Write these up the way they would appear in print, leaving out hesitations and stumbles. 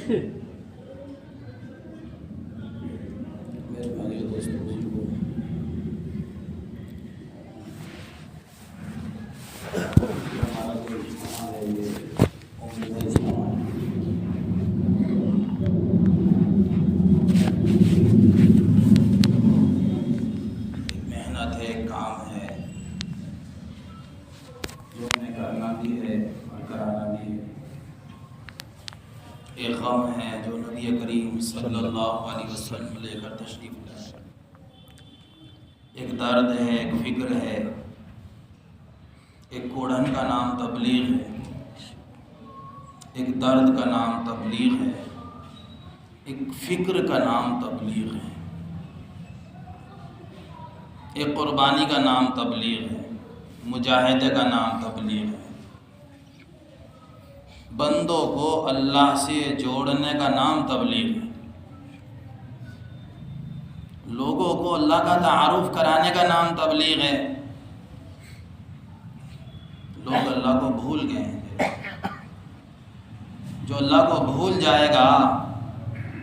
میرے بھائی دوستوں بزرگوں، ہمارا جو اجتماع ہے یہ عمومی اجتماع ہے۔ ایک محنت ہے، ایک کام ہے جو ہمیں کرنا بھی ہے اور کرانا بھی ہے۔ ایک غم ہے جو نبی کریم صلی اللہ علیہ وسلم لے کر تشریف لائے۔ ایک درد ہے، ایک فکر ہے، ایک کوڑھن کا نام تبلیغ ہے، ایک درد کا نام تبلیغ ہے، ایک فکر کا نام تبلیغ ہے، ایک قربانی کا نام تبلیغ ہے، مجاہدے کا نام تبلیغ ہے۔ بندوں کو اللہ سے جوڑنے کا نام تبلیغ ہے۔ لوگوں کو اللہ کا تعارف کرانے کا نام تبلیغ ہے۔ لوگ اللہ کو بھول گئے ہیں۔ جو اللہ کو بھول جائے گا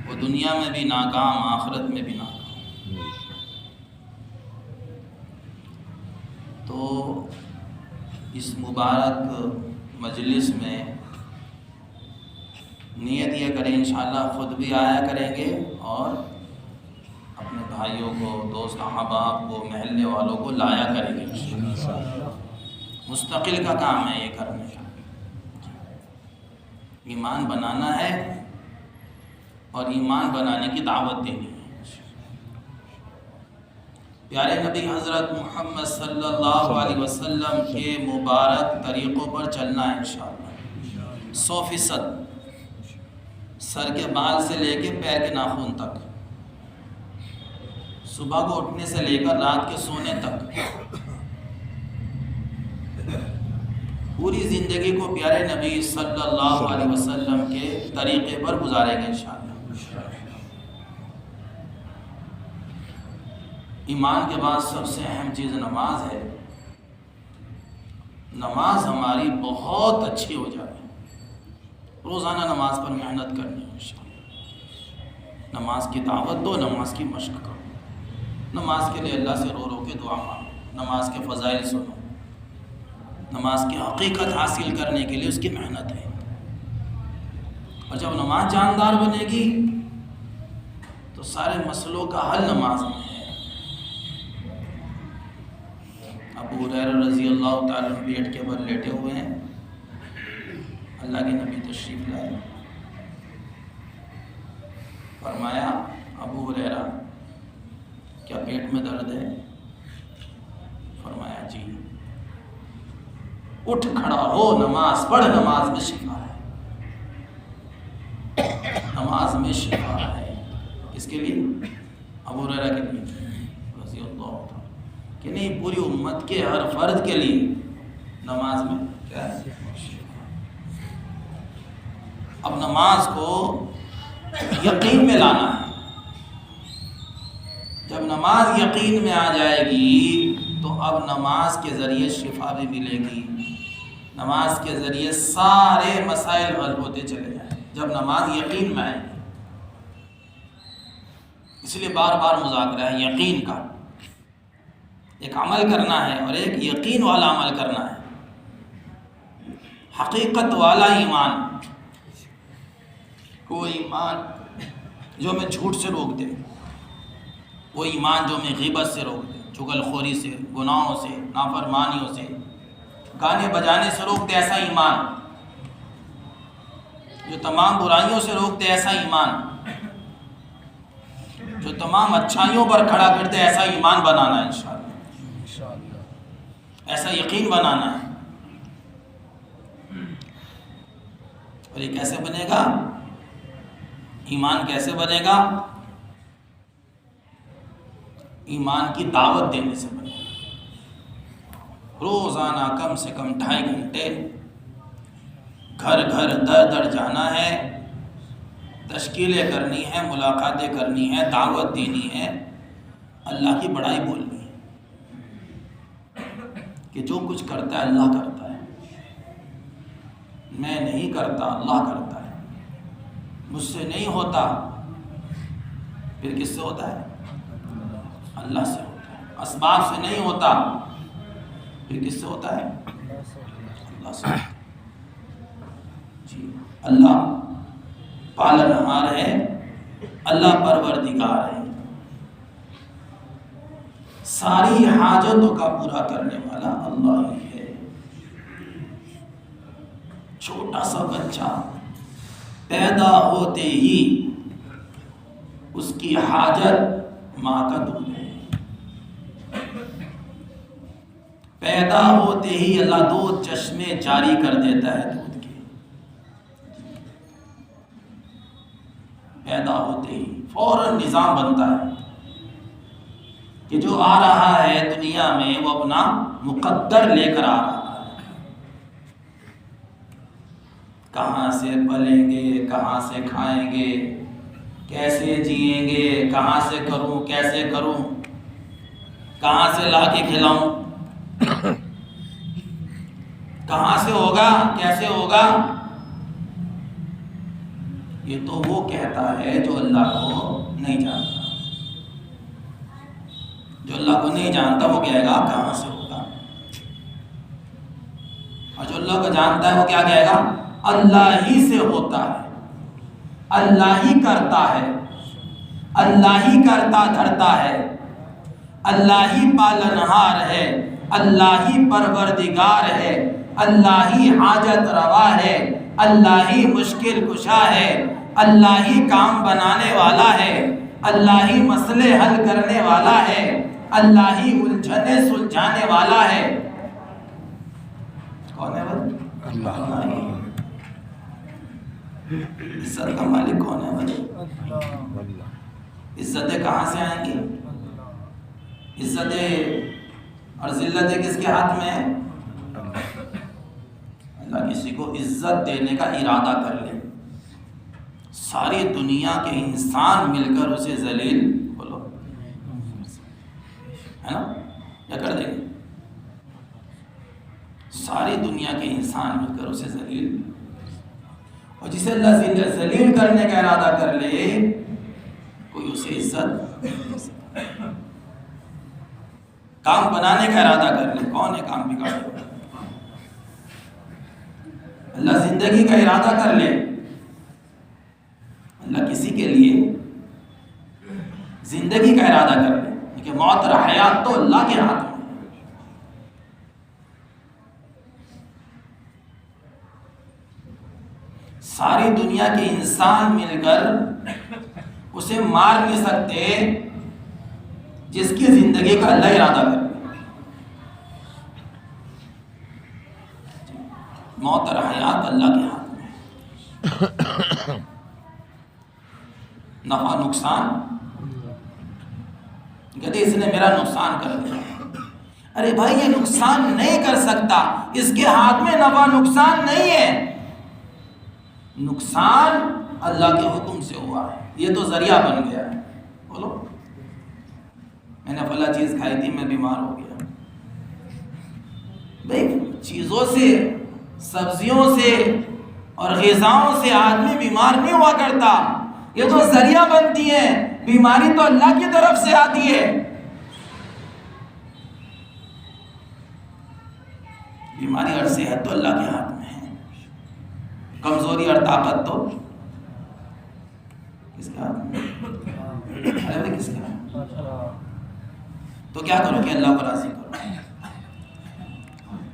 وہ دنیا میں بھی ناکام، آخرت میں بھی ناکام۔ تو اس مبارک مجلس میں نیت یہ کریں انشاءاللہ خود بھی آیا کریں گے اور اپنے بھائیوں کو، دوست احباب کو، محلے والوں کو لایا کریں گے۔ مستقل کا کام ہے یہ کرنے کا۔ ایمان بنانا ہے اور ایمان بنانے کی دعوت دینی ہے۔ پیارے نبی حضرت محمد صلی اللہ علیہ وسلم کے مبارک طریقوں پر چلنا ہے انشاءاللہ 100%، سر کے بال سے لے کے پیر کے ناخن تک، صبح کو اٹھنے سے لے کر رات کے سونے تک، پوری زندگی کو پیارے نبی صلی اللہ علیہ وسلم کے طریقے پر گزاریں گے انشاءاللہ۔ ایمان کے بعد سب سے اہم چیز نماز ہے۔ نماز ہماری بہت اچھی ہو جائے، روزانہ نماز پر محنت کرنی ہے انشاءاللہ۔ نماز کی دعوت دو، نماز کی مشق کرو، نماز کے لیے اللہ سے رو رو کے دعا مانگو، نماز کے فضائل سنو، نماز کی حقیقت حاصل کرنے کے لیے اس کی محنت ہے۔ اور جب نماز جاندار بنے گی تو سارے مسئلوں کا حل نماز میں ہے۔ ابو ہریرہ رضی اللہ تعالیٰ عنہ پیٹ کے بل لیٹے ہوئے ہیں، اللہ کے نبی تشریف لائے، فرمایا ابو ہریرہ کیا پیٹ میں درد ہے؟ فرمایا جی۔ اٹھ کھڑا ہو، نماز پڑھ، نماز میں شفا ہے، نماز میں شفا ہے۔ اس کے لیے ابو ہریرہ کے لیے رضی اللہ عنہ کہ نہیں، پوری امت کے ہر فرد کے لیے نماز میں کیا ہے؟ اب نماز کو یقین میں لانا ہے۔ جب نماز یقین میں آ جائے گی تو اب نماز کے ذریعے شفا بھی ملے گی، نماز کے ذریعے سارے مسائل حل ہوتے چلے جائیں جب نماز یقین میں آئے گی۔ اس لیے بار بار مذاکرہ ہے یقین کا۔ ایک عمل کرنا ہے اور ایک یقین والا عمل کرنا ہے، حقیقت والا ایمان، وہ ایمان جو ہمیں جھوٹ سے روک دے، وہ ایمان جو ہمیں غیبت سے روک دے، چغل خوری سے، گناہوں سے، نافرمانیوں سے، گانے بجانے سے روک دے ایسا ایمان، جو تمام برائیوں سے روک دے ایسا ایمان، جو تمام اچھائیوں پر کھڑا کر دے ایسا ایمان بنانا ہے انشاءاللہ، ایسا یقین بنانا ہے۔ اور یہ کیسے بنے گا؟ ایمان کیسے بنے گا؟ ایمان کی دعوت دینے سے بنے گا۔ روزانہ کم سے کم 2.5 گھنٹے گھر گھر در در جانا ہے، تشکیلیں کرنی ہے، ملاقاتیں کرنی ہے، دعوت دینی ہے، اللہ کی بڑائی بولنی ہے کہ جو کچھ کرتا ہے اللہ کرتا ہے، میں نہیں کرتا، اللہ کرتا ہے۔ مجھ سے نہیں ہوتا، پھر کس سے ہوتا ہے؟ اللہ سے ہوتا ہے۔ اسباب سے نہیں ہوتا، پھر کس سے ہوتا ہے؟ اللہ سے ہوتا ہے۔ جی اللہ پالنہار ہے، اللہ پروردگار ہے، ساری حاجتوں کا پورا کرنے والا اللہ ہی ہے۔ چھوٹا سا بچہ پیدا ہوتے ہی اس کی حاجت ماں کا دودھ ہے۔ پیدا ہوتے ہی اللہ دو چشمے جاری کر دیتا ہے دودھ کے، پیدا ہوتے ہی فوراً نظام بنتا ہے کہ جو آ رہا ہے دنیا میں وہ اپنا مقدر لے کر آ رہا ہے، کہاں سے پلیں گے، کہاں سے کھائیں گے، کیسے جئیں گے، کہاں سے کروں، کیسے کروں، کہاں سے لا کے کھلاؤں، کہاں سے ہوگا، کیسے ہوگا، یہ تو وہ کہتا ہے جو اللہ کو نہیں جانتا۔ جو اللہ کو نہیں جانتا وہ کہے گا کہاں سے ہوگا، اور جو اللہ کو جانتا ہے وہ کیا کہے گا؟ اللہ ہی سے ہوتا ہے، اللہ ہی کرتا ہے، اللہ ہی کرتا دھرتا ہے، اللہ ہی پالنہار ہے، اللہ ہی پروردگار ہے، اللہ ہی حاجت روا ہے، اللہ ہی مشکل کشا ہے، اللہ ہی کام بنانے والا ہے، اللہ ہی مسئلے حل کرنے والا ہے، اللہ ہی الجھنے سلجھانے والا ہے۔ کون ہے بھائی؟ اللہ ہی۔ عزت کا مالک کون ہے بھائی؟ عزتیں کہاں سے آئیں گی؟ عزتیں اور ذلتیں کس کے ہاتھ میں ہیں؟ اللہ کسی کو عزت دینے کا ارادہ کر لے، ساری دنیا کے انسان مل کر اسے ذلیل بولو ہے نا، یا کر دیں گے؟ ساری دنیا کے انسان مل کر اسے ذلیل، اور جسے اللہ ذلیل کرنے کا ارادہ کر لے کوئی اسے عزت، کام بنانے کا ارادہ کر لے کون ہے کام بگاڑے؟ اللہ زندگی کا ارادہ کر لے، اللہ کسی کے لیے زندگی کا ارادہ کر لے، لیکن موت اور حیات تو اللہ کے ہاتھ میں۔ ساری دنیا کے انسان مل کر اسے مار نہیں سکتے جس کی زندگی کا اللہ ارادہ کرے۔ موت اور حیات اللہ کے ہاتھ میں، نفع نقصان، کہتے اس نے میرا نقصان کر دیا، ارے بھائی یہ نقصان نہیں کر سکتا، اس کے ہاتھ میں نفع نقصان نہیں ہے، نقصان اللہ کے حکم سے ہوا ہے، یہ تو ذریعہ بن گیا ہے۔ بولو میں نے فلاں چیز کھائی تھی، میں بیمار ہو گیا، بھائی چیزوں سے، سبزیوں سے اور غذاؤں سے آدمی بیمار نہیں ہوا کرتا، یہ تو ذریعہ بنتی ہے، بیماری تو اللہ کی طرف سے آتی ہے، بیماری اور صحت تو اللہ کے ہاتھ میں ہے، کمزوری اور طاقت تو کس کے ہاتھ میں؟ ارے کس کے ہاتھ میں؟ تو کیا کرو کہ اللہ کو راضی کرو،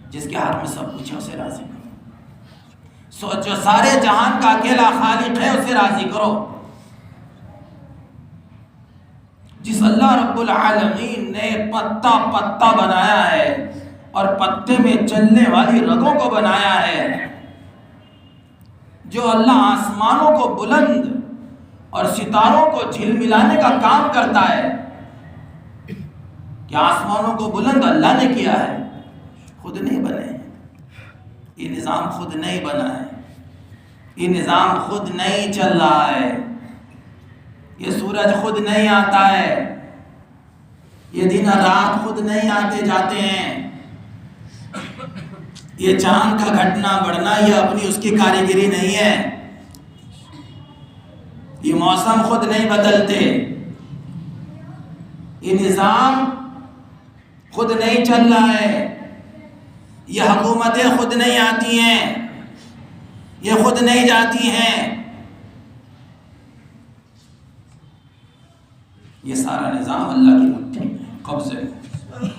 جس کے ہاتھ میں سب کچھ ہے اسے راضی کرو، جو سارے جہان کا اکیلا خالق ہے اسے راضی کرو، جس اللہ رب العالمین نے پتا پتا بنایا ہے اور پتے میں چلنے والی رگوں کو بنایا ہے، جو اللہ آسمانوں کو بلند اور ستاروں کو جھلملانے کا کام کرتا ہے، کہ آسمانوں کو بلند اللہ نے کیا ہے، خود نہیں بنے ہیں، یہ نظام خود نہیں بنا ہے، یہ نظام خود نہیں چل رہا ہے، یہ سورج خود نہیں آتا ہے، یہ دن اور رات خود نہیں آتے جاتے ہیں، یہ چاند کا گھٹنا بڑھنا یہ اپنی اس کی کاریگری نہیں ہے، یہ موسم خود نہیں بدلتے، یہ نظام خود نہیں چل رہا ہے، یہ حکومتیں خود نہیں آتی ہیں، یہ خود نہیں جاتی ہیں، یہ سارا نظام اللہ کی مٹھی میں قبضے میں۔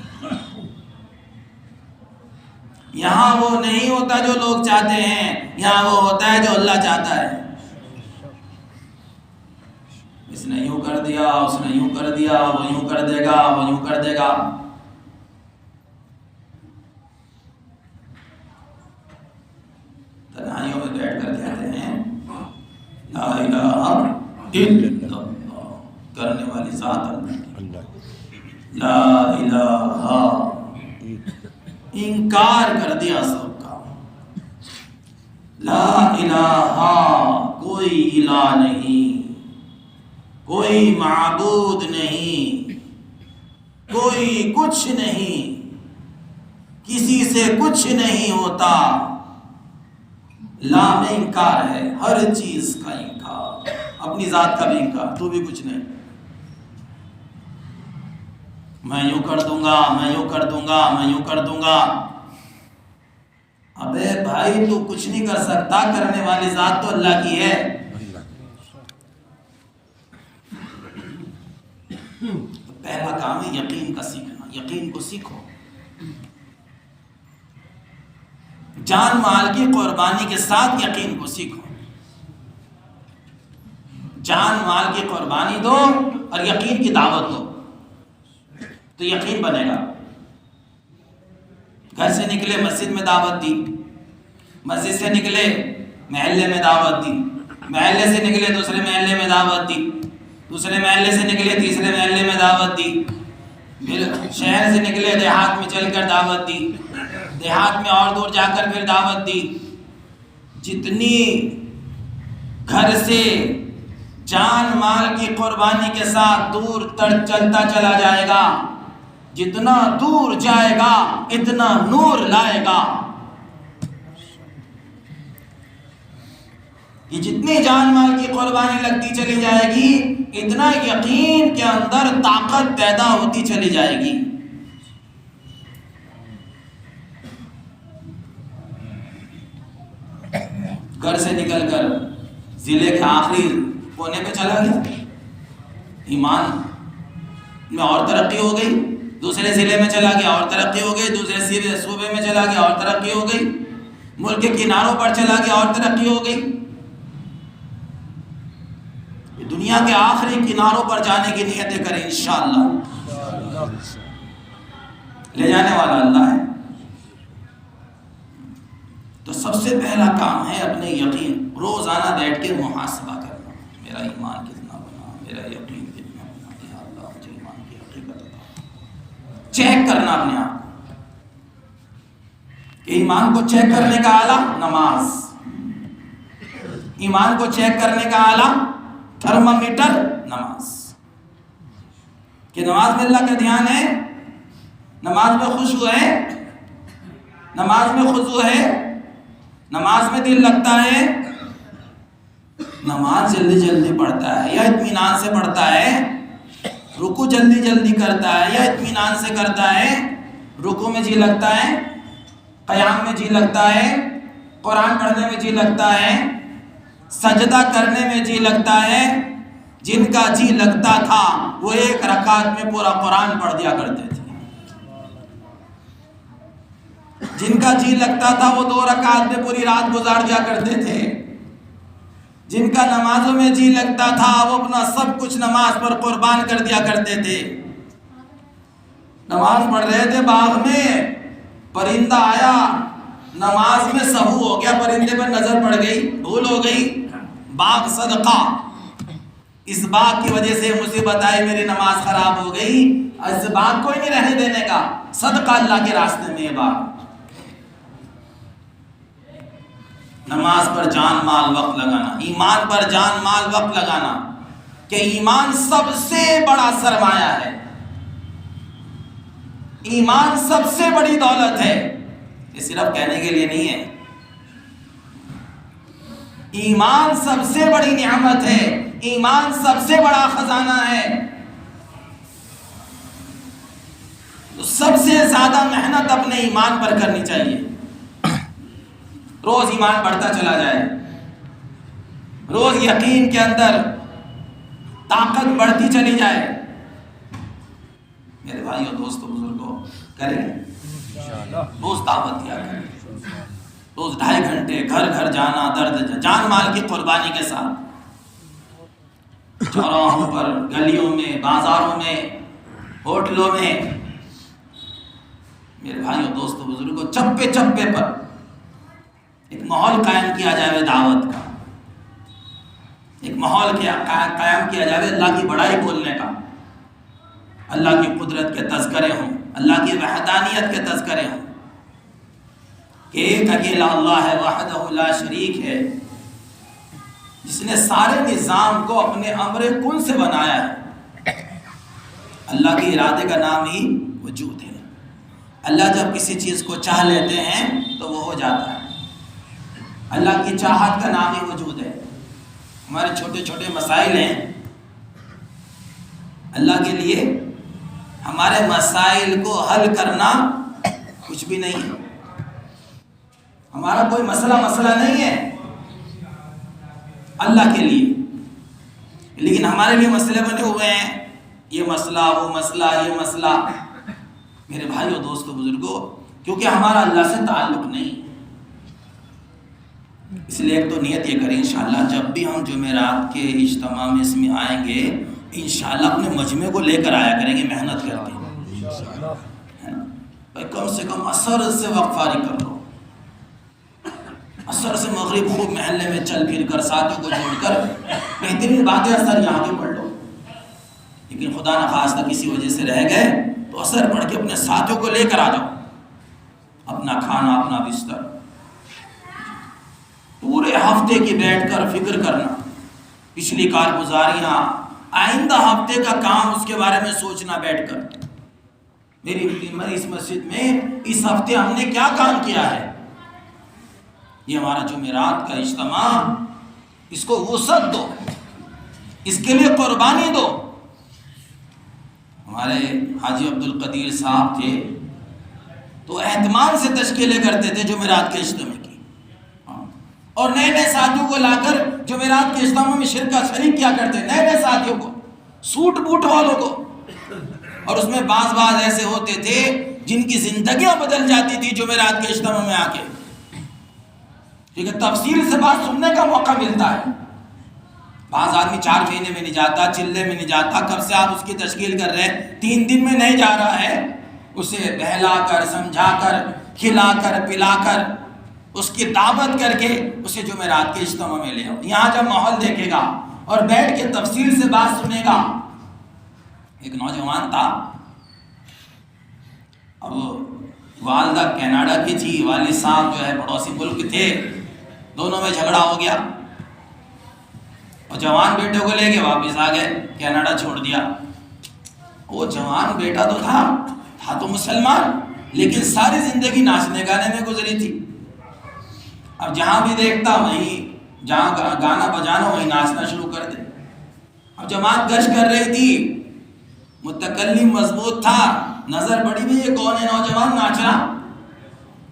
یہاں وہ نہیں ہوتا جو لوگ چاہتے ہیں، یہاں وہ ہوتا ہے جو اللہ چاہتا ہے۔ اس نے یوں کر دیا، اس نے یوں کر دیا، وہ یوں کر دے گا، وہ یوں کر دے گا۔ تنہائیوں میں بیٹھ کر کہتے ہیں لا الہ الا اللہ، کرنے والی ذات اللہ، لا الہ، انکار کر دیا سب کا، لا الہ، کوئی الہ نہیں، کوئی معبود نہیں، کوئی کچھ نہیں، کسی سے کچھ نہیں ہوتا، لا میں انکار ہے، ہر چیز کا انکار، اپنی ذات کا بھی انکار، تو بھی کچھ نہیں، میں یوں کر دوں گا، میں یوں کر دوں گا، میں یوں کر دوں گا۔ ابے بھائی تو کچھ نہیں کر سکتا، کرنے والی ذات تو اللہ کی ہے۔ پہلا کام ہے یقین کا سیکھنا، یقین کو سیکھو، جان مال کی قربانی کے ساتھ یقین کو سیکھو، جان مال کی قربانی دو اور یقین کی دعوت دو تو یقین بنے گا۔ گھر سے نکلے مسجد میں دعوت دی، مسجد سے نکلے محلے میں دعوت دی، محلے سے نکلے دوسرے محلے میں دعوت دی، دوسرے محلے سے نکلے تیسرے محلے میں دعوت دی، پھر شہر سے نکلے دیہات میں چل کر دعوت دی، دیہات میں اور دور جا کر پھر دعوت دی۔ جتنی گھر سے جان مال کی قربانی کے ساتھ دور تر چلتا چلا جائے گا، جتنا دور جائے گا اتنا نور لائے گا۔ یہ جتنی جان مال کی قربانی لگتی چلی جائے گی اتنا یقین کے اندر طاقت پیدا ہوتی چلی جائے گی۔ گھر سے نکل کر ضلع کے آخری کونے پہ چلا گیا، ایمان میں اور ترقی ہو گئی، دوسرے ضلع میں چلا گیا اور ترقی ہو گئی، دوسرے صوبے میں چلا گیا اور ترقی ہو گئی، ملک کے کناروں پر چلا گیا اور ترقی ہو گئی۔ دنیا کے آخری کناروں پر جانے کی نیتیں کریں انشاءاللہ، لے جانے والا اللہ ہے۔ تو سب سے پہلا کام ہے اپنے یقین روزانہ بیٹھ کے محاسبہ کرنا، میرا ایمان کتنا بنا، میرا یقین کتنا بنا، یا اللہ مجھے ایمان کی حقیقت عطا۔ چیک کرنا اپنے آپ کہ ایمان کو چیک کرنے کا آلہ نماز، ایمان کو چیک کرنے کا آلہ تھرمامیٹر نماز، کہ نماز میں اللہ کا دھیان ہے، نماز میں خشوع ہے، نماز میں خضوع ہے، نماز میں دل لگتا ہے، نماز جلدی جلدی پڑھتا ہے یا اطمینان سے پڑھتا ہے، رکوع جلدی جلدی کرتا ہے یا اطمینان سے کرتا ہے، رکوع میں جی لگتا ہے، قیام میں جی لگتا ہے، قرآن پڑھنے میں جی لگتا ہے، سجدہ کرنے میں جی لگتا ہے۔ جن کا جی لگتا تھا وہ ایک رکعت میں پورا قرآن پڑھ دیا کرتے تھے، جن کا جی لگتا تھا وہ 2 رکعت میں پوری رات گزار دیا کرتے تھے، جن کا نمازوں میں جی لگتا تھا وہ اپنا سب کچھ نماز پر قربان کر دیا کرتے تھے۔ نماز پڑھ رہے تھے، باغ میں پرندہ آیا، نماز میں سہو ہو گیا، پرندے پر نظر پڑ گئی، بھول ہو گئی، باغ صدقہ، اس باغ کی وجہ سے مصیبت آئی، میری نماز خراب ہو گئی، اس باغ کو ہی نہیں رہنے دینے کا، صدقہ اللہ کے راستے میں یہ باغ۔ نماز پر جان مال وقت لگانا، ایمان پر جان مال وقت لگانا، کہ ایمان سب سے بڑا سرمایہ ہے، ایمان سب سے بڑی دولت ہے۔ یہ صرف کہنے کے لیے نہیں ہے، ایمان سب سے بڑی نعمت ہے، ایمان سب سے بڑا خزانہ ہے. تو سب سے زیادہ محنت اپنے ایمان پر کرنی چاہیے. روز ایمان بڑھتا چلا جائے، روز یقین کے اندر طاقت بڑھتی چلی جائے. میرے بھائیوں، دوستوں، بزرگوں، کریں روز دعوت دیا کریں. روز 2.5 گھنٹے گھر گھر جانا، درد جان مال کی قربانی کے ساتھ، چوراہوں پر، گلیوں میں، بازاروں میں، ہوٹلوں میں. میرے بھائیوں، دوستوں، بزرگوں، چپے چپے پر ایک ماحول قائم کیا جائے دعوت کا، ایک ماحول قائم کیا جائے اللہ کی بڑائی بولنے کا، اللہ کی قدرت کے تذکرے ہوں، اللہ کی وحدانیت کے تذکرے ہوں کہ ایک اکیلا اللہ ہے، وحدہ لا شریک ہے، جس نے سارے نظام کو اپنے امر کن سے بنایا ہے. اللہ کے ارادے کا نام ہی وجود ہے. اللہ جب کسی چیز کو چاہ لیتے ہیں تو وہ ہو جاتا ہے. اللہ کی چاہت کا نام ہی وجود ہے. ہمارے چھوٹے چھوٹے مسائل ہیں، اللہ کے لیے ہمارے مسائل کو حل کرنا کچھ بھی نہیں ہے. ہمارا کوئی مسئلہ نہیں ہے اللہ کے لیے، لیکن ہمارے لیے مسئلے بنے ہوئے ہیں، یہ مسئلہ، وہ مسئلہ، یہ مسئلہ. میرے بھائیوں، دوستوں، بزرگوں، کیونکہ ہمارا اللہ سے تعلق نہیں. اس لیے ایک تو نیت یہ کریں انشاءاللہ جب بھی ہم جمعرات کے اجتماع میں اس میں آئیں گے، انشاءاللہ اپنے مجمع کو لے کر آیا کریں گے محنت کر کے. کم سے کم عصر سے وقت فارغ کر لو، عصر سے مغرب خوب محلے میں چل پھر کر ساتھیوں کو جوڑ کر بہترین باتیں عصر یہاں کے پڑھ لو. لیکن خدا نخواستہ کسی وجہ سے رہ گئے تو عصر پڑھ کے اپنے ساتھیوں کو لے کر آ جاؤ، اپنا کھانا، اپنا بستر. پورے ہفتے کی بیٹھ کر فکر کرنا، پچھلی کارگزاریاں، آئندہ ہفتے کا کام، اس کے بارے میں سوچنا بیٹھ کر. میری اس مسجد میں اس ہفتے ہم نے کیا کام کیا ہے. یہ ہمارا جمعرات کا اجتماع، اس کو وسعت دو، اس کے لیے قربانی دو. ہمارے حاجی عبدالقدیر صاحب تھے تو اہتمام سے تشکیلیں کرتے تھے جمعرات کے اجتماع کی، اور نئے نئے ساتھیوں کو لا کر جمعرات کے اجتماع میں شریک کیا کرتے، نئے ساتھیوں کو، سوٹ بوٹ والوں کو. اور اس میں بعض ایسے ہوتے تھے جن کی زندگیاں بدل جاتی تھی جمعرات کے اجتماع میں آ کے، کیونکہ تفصیل سے بات سننے کا موقع ملتا ہے. بعض آدمی 4 مہینے میں نہیں جاتا، چلے میں نہیں جاتا، کب سے آپ اس کی تشکیل کر رہے ہیں، 3 دن میں نہیں جا رہا ہے. اسے بہلا کر، سمجھا کر، کھلا کر، پلا کر، اس کی دعوت کر کے اسے جمعرات کے اجتماع میں لے آؤ. یہاں جب ماحول دیکھے گا اور بیٹھ کے تفصیل سے بات سنے گا. ایک نوجوان تھا، اب والدہ کینیڈا کی تھی، والد صاحب جو ہے پڑوسی ملک تھے، دونوں میں جھگڑا ہو گیا اور جوان بیٹے کو لے کے واپس آ گئے، کینیڈا چھوڑ دیا. وہ جوان بیٹا تو تھا تو مسلمان، لیکن ساری زندگی ناچنے گانے میں گزری تھی. اب جہاں بھی دیکھتا وہیں، جہاں گانا بجانا وہیں ناچنا شروع کر دے. اب جماعت گشت کر رہی تھی، متکلم مضبوط تھا، نظر پڑی بھی یہ کون ہے نوجوان ناچ رہا،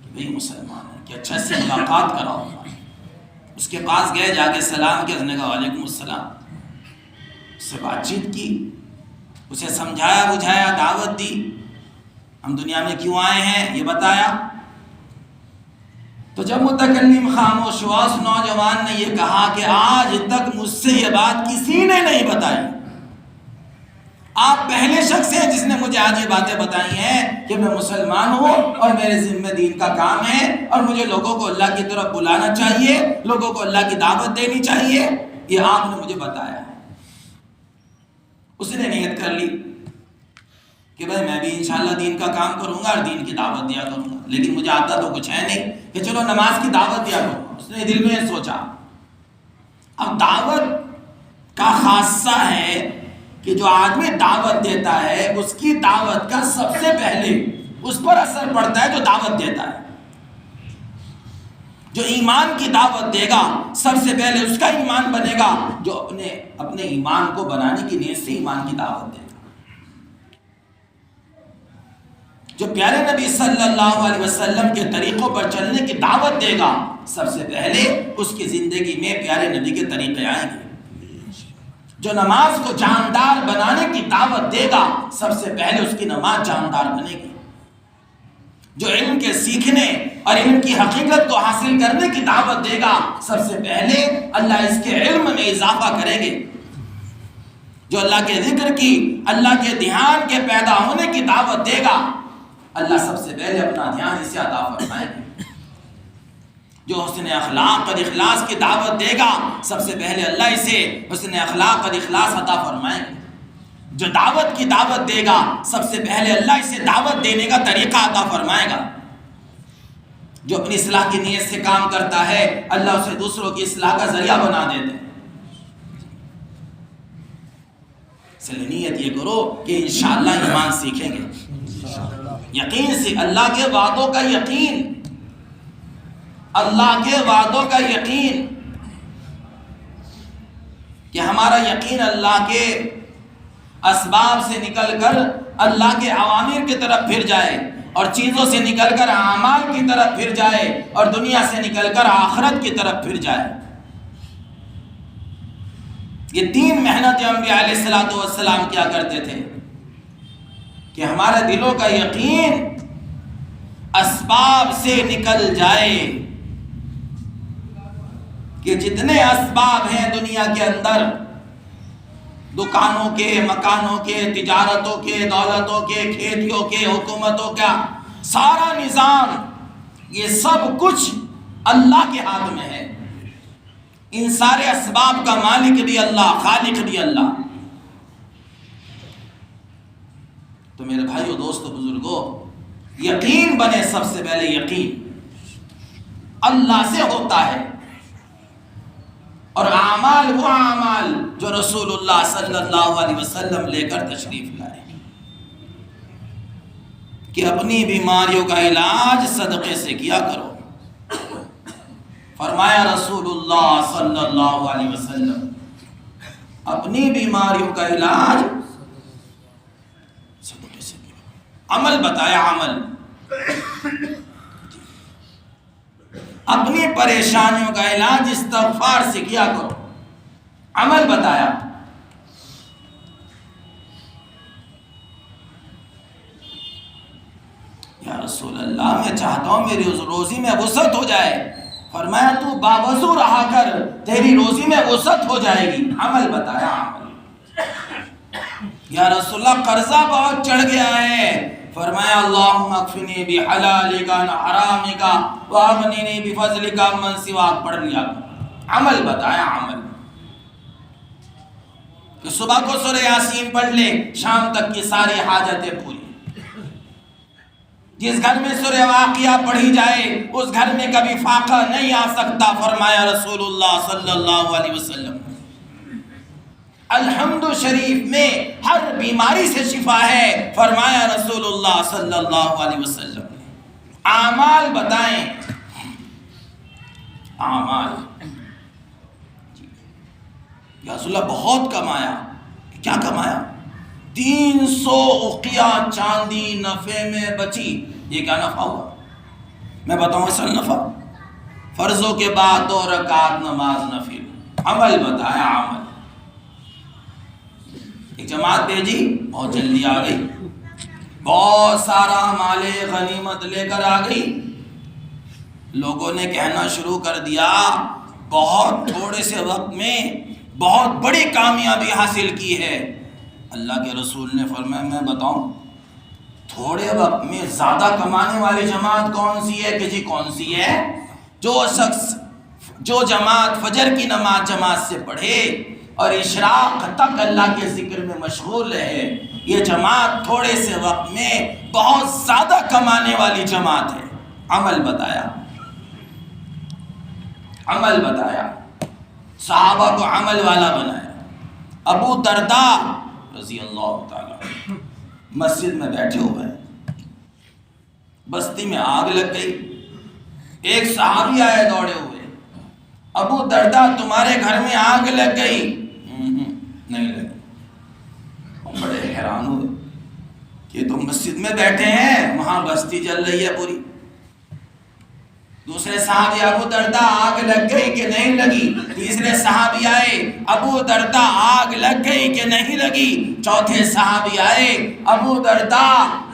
کہ بھئی مسلمان ہے، کہ اچھا سے ملاقات کراؤ. اس کے پاس گئے، جا کے سلام کیا، اس نے کہا وعلیکم السلام. اس سے بات چیت کی، اسے سمجھایا بجھایا، دعوت دی، ہم دنیا میں کیوں آئے ہیں یہ بتایا. تو جب متکلم خاموش ہوا، اس نوجوان نے یہ کہا کہ آج تک مجھ سے یہ بات کسی نے نہیں بتائی، آپ پہلے شخص ہیں جس نے مجھے آج یہ باتیں بتائی ہیں کہ میں مسلمان ہوں اور میرے ذمہ دین کا کام ہے اور مجھے لوگوں کو اللہ کی طرف بلانا چاہیے، لوگوں کو اللہ کی دعوت دینی چاہیے، یہ آپ نے مجھے بتایا ہے. اس نے نیت کر لی کہ بھائی میں بھی انشاءاللہ دین کا کام کروں گا اور دین کی دعوت دیا کروں گا، لیکن مجھے آتا تو کچھ ہے نہیں کہ چلو نماز کی دعوت دیا کروں. اس نے دل میں سوچا. اب دعوت کا خاصہ ہے کہ جو آدمی دعوت دیتا ہے اس کی دعوت کا سب سے پہلے اس پر اثر پڑتا ہے جو دعوت دیتا ہے. جو ایمان کی دعوت دے گا سب سے پہلے اس کا ایمان بنے گا جو اپنے ایمان کو بنانے کی نیت سے ایمان کی دعوت دے گا. جو پیارے نبی صلی اللہ علیہ وسلم کے طریقوں پر چلنے کی دعوت دے گا سب سے پہلے اس کی زندگی میں پیارے نبی کے طریقے آئیں گے. جو نماز کو جاندار بنانے کی دعوت دے گا سب سے پہلے اس کی نماز جاندار بنے گی. جو علم کے سیکھنے اور علم کی حقیقت کو حاصل کرنے کی دعوت دے گا سب سے پہلے اللہ اس کے علم میں اضافہ کریں گے. جو اللہ کے ذکر کی، اللہ کے دھیان کے پیدا ہونے کی دعوت دے گا اللہ سب سے پہلے اپنا دھیان اسے عطا فرمائے گا. جو حسن اخلاق اور اخلاص کی دعوت دے گا سب سے پہلے اللہ اسے حسن اخلاق اور اخلاص عطا فرمائے گا. جو دعوت کی دعوت دے گا سب سے پہلے اللہ اسے دعوت دینے کا طریقہ عطا فرمائے گا. جو اپنی اصلاح کی نیت سے کام کرتا ہے اللہ اسے دوسروں کی اصلاح کا ذریعہ بنا دیتے ہیں. اس لیے نیت یہ کرو کہ انشاءاللہ ایمان سیکھیں گے. یقین سے اللہ کے وعدوں کا یقین، اللہ کے وعدوں کا یقین، کہ ہمارا یقین اللہ کے اسباب سے نکل کر اللہ کے اوامر کی طرف پھر جائے اور چیزوں سے نکل کر اعمال کی طرف پھر جائے اور دنیا سے نکل کر آخرت کی طرف پھر جائے. یہ تین محنت انبیاء علیہ السلام کیا کرتے تھے کہ ہمارے دلوں کا یقین اسباب سے نکل جائے. کہ جتنے اسباب ہیں دنیا کے اندر، دکانوں کے، مکانوں کے، تجارتوں کے، دولتوں کے، کھیتیوں کے، حکومتوں کا سارا نظام، یہ سب کچھ اللہ کے ہاتھ میں ہے. ان سارے اسباب کا مالک بھی اللہ، خالق بھی اللہ. تو میرے بھائیو، دوستو، بزرگوں، یقین بنے سب سے پہلے. یقین اللہ سے ہوتا ہے اور اعمال وہ اعمال جو رسول اللہ صلی اللہ علیہ وسلم لے کر تشریف لائے کہ اپنی بیماریوں کا علاج صدقے سے کیا کرو. فرمایا رسول اللہ صلی اللہ علیہ وسلم اپنی بیماریوں کا علاج صدقے سے کیا. عمل بتایا، عمل اپنی پریشانیوں کا علاج استغفار سے کیا کرو. عمل بتایا. یا رسول اللہ میں چاہتا ہوں میری روزی میں وسعت ہو جائے. فرمایا تو باوضو رہا کر، تیری روزی میں وسعت ہو جائے گی. عمل بتایا، عمل. یا رسول اللہ قرضہ بہت چڑھ گیا ہے. فرمایا اللہم اکفنی بحلالک عن حرامک واغننی بفضلک عمن سواک. پڑھ لیا. عمل بتایا، عمل. کہ صبح کو سورہ یاسین پڑھ لے، شام تک کی ساری حاجتیں پوری. جس گھر میں سورہ واقعہ پڑھی جائے اس گھر میں کبھی فاقہ نہیں آ سکتا. فرمایا رسول اللہ صلی اللہ علیہ وسلم الحمد شریف میں ہر بیماری سے شفا ہے. فرمایا رسول اللہ صلی اللہ علیہ وسلم. اعمال بتائیں، اعمال. یا رسول اللہ بہت کمایا. کیا کمایا؟ 300 اقیہ چاندی نفع میں بچی. یہ کیا نفع ہوا؟ میں بتاؤں اصل نفع. فرضوں کے بعد 2 رکعت نماز نفل. عمل بتایا، عمل. ایک جماعت بھیجی، بہت جلدی آ گئی، بہت سارا مال غنیمت لے کر آ گئی. لوگوں نے کہنا شروع کر دیا بہت تھوڑے سے وقت میں بہت بڑی کامیابی حاصل کی ہے. اللہ کے رسول نے فرمایا میں بتاؤں تھوڑے وقت میں زیادہ کمانے والی جماعت کون سی ہے؟ کہ جی کون سی ہے؟ جو جماعت فجر کی نماز جماعت سے پڑھے اور اشراق تک اللہ کے ذکر میں مشغول ہے، یہ جماعت تھوڑے سے وقت میں بہت زیادہ کمانے والی جماعت ہے. عمل بتایا، عمل بتایا. صحابہ کو عمل والا بنایا. ابو درداء رضی اللہ تعالی مسجد میں بیٹھے ہوئے ہیں، بستی میں آگ لگ گئی. ایک صحابی آئے دوڑے ہوئے، ابو دردہ تمہارے گھر میں آگ لگ گئی؟ نہیں لگی۔ بڑے حیران ہوئے کہ تم مسجد میں بیٹھے ہیں، وہاں بستی جل رہی ہے پوری۔ دوسرے صحابی، ابو دردہ آگ لگ گئی کہ نہیں لگی؟ تیسرے صحابی آئے، ابو دردہ آگ لگ گئی کہ نہیں لگی؟ چوتھے صحابی آئے، ابو دردہ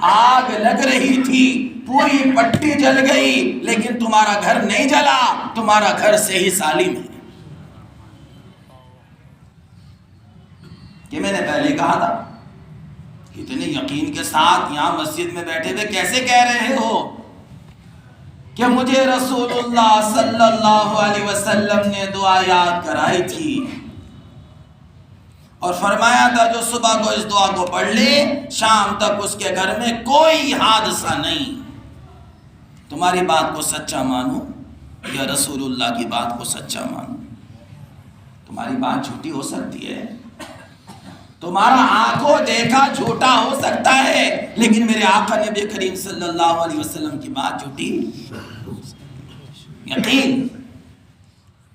آگ لگ رہی تھی، پوری پٹی جل گئی، لیکن تمہارا گھر نہیں جلا، تمہارا گھر صحیح سالم ہے۔ کہ میں نے پہلے کہا تھا، اتنے یقین کے ساتھ یہاں مسجد میں بیٹھے ہوئے کیسے کہہ رہے ہو کہ مجھے رسول اللہ صلی اللہ علیہ وسلم نے دعا یاد کرائی تھی اور فرمایا تھا جو صبح کو اس دعا کو پڑھ لے شام تک اس کے گھر میں کوئی حادثہ نہیں۔ تمہاری بات کو سچا مانوں یا رسول اللہ کی بات کو سچا مانوں؟ تمہاری بات جھوٹی ہو سکتی ہے، تمہارا آنکھوں دیکھا جھوٹا ہو سکتا ہے، لیکن میرے آقا نبی کریم صلی اللہ علیہ وسلم کی بات جھوٹی۔ یقین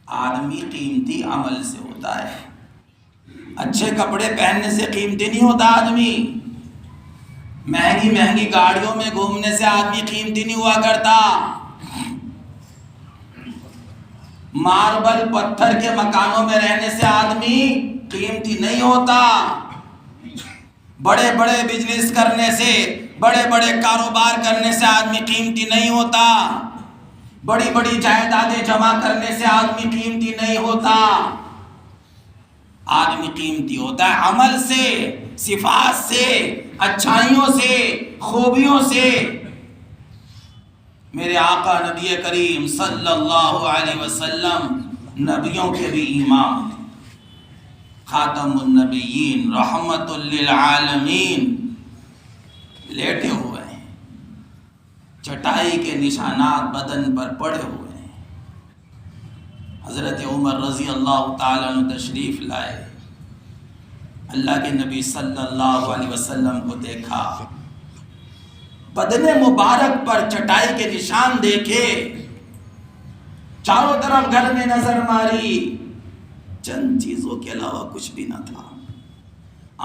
آدمی قیمتی عمل سے ہوتا ہے، اچھے کپڑے پہننے سے قیمتی نہیں ہوتا آدمی، مہنگی مہنگی گاڑیوں میں گھومنے سے آدمی قیمتی نہیں ہوا کرتا، ماربل پتھر کے مکانوں میں رہنے سے آدمی قیمتی نہیں ہوتا، بڑے بڑے بزنس کرنے سے، بڑے بڑے کاروبار کرنے سے آدمی قیمتی نہیں ہوتا، بڑی بڑی جائیدادیں جمع کرنے سے آدمی قیمتی نہیں ہوتا۔ آدمی قیمتی ہوتا ہے عمل سے، صفات سے، اچھائیوں سے، خوبیوں سے۔ میرے آقا نبی کریم صلی اللہ علیہ وسلم نبیوں کے بھی امام تھے، خاتم النبیین رحمت للعالمین، لیٹے ہوئے ہیں، چٹائی کے نشانات بدن پر پڑے ہوئے ہیں۔ حضرت عمر رضی اللہ تعالیٰ عنہ تشریف لائے، اللہ کے نبی صلی اللہ علیہ وسلم کو دیکھا، بدن مبارک پر چٹائی کے نشان دیکھے، چاروں طرف گھر میں نظر ماری، چند چیزوں کے علاوہ کچھ بھی نہ تھا،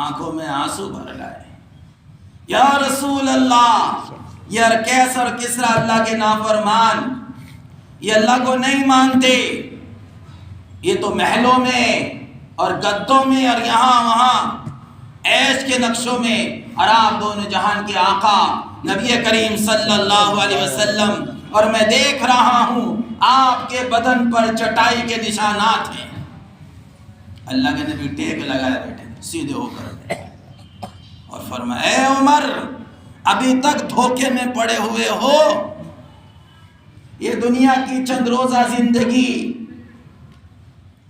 آنکھوں میں آنسو بھر لائے۔ یا رسول اللہ، یہ ارکیس اور کسرا اللہ کے نافرمان، یہ اللہ کو نہیں مانتے، یہ تو محلوں میں اور گدوں میں اور یہاں وہاں عیش کے نقشوں میں، اور آپ دونوں جہان کے آقا نبی کریم صلی اللہ علیہ وسلم، اور میں دیکھ رہا ہوں آپ کے بدن پر چٹائی کے نشانات ہیں۔ اللہ کے نبی ٹیک لگائے بیٹھے سیدھے ہو کر اور فرمایا، اے عمر، ابھی تک دھوکے میں پڑے ہوئے ہو، یہ دنیا کی چند روزہ زندگی،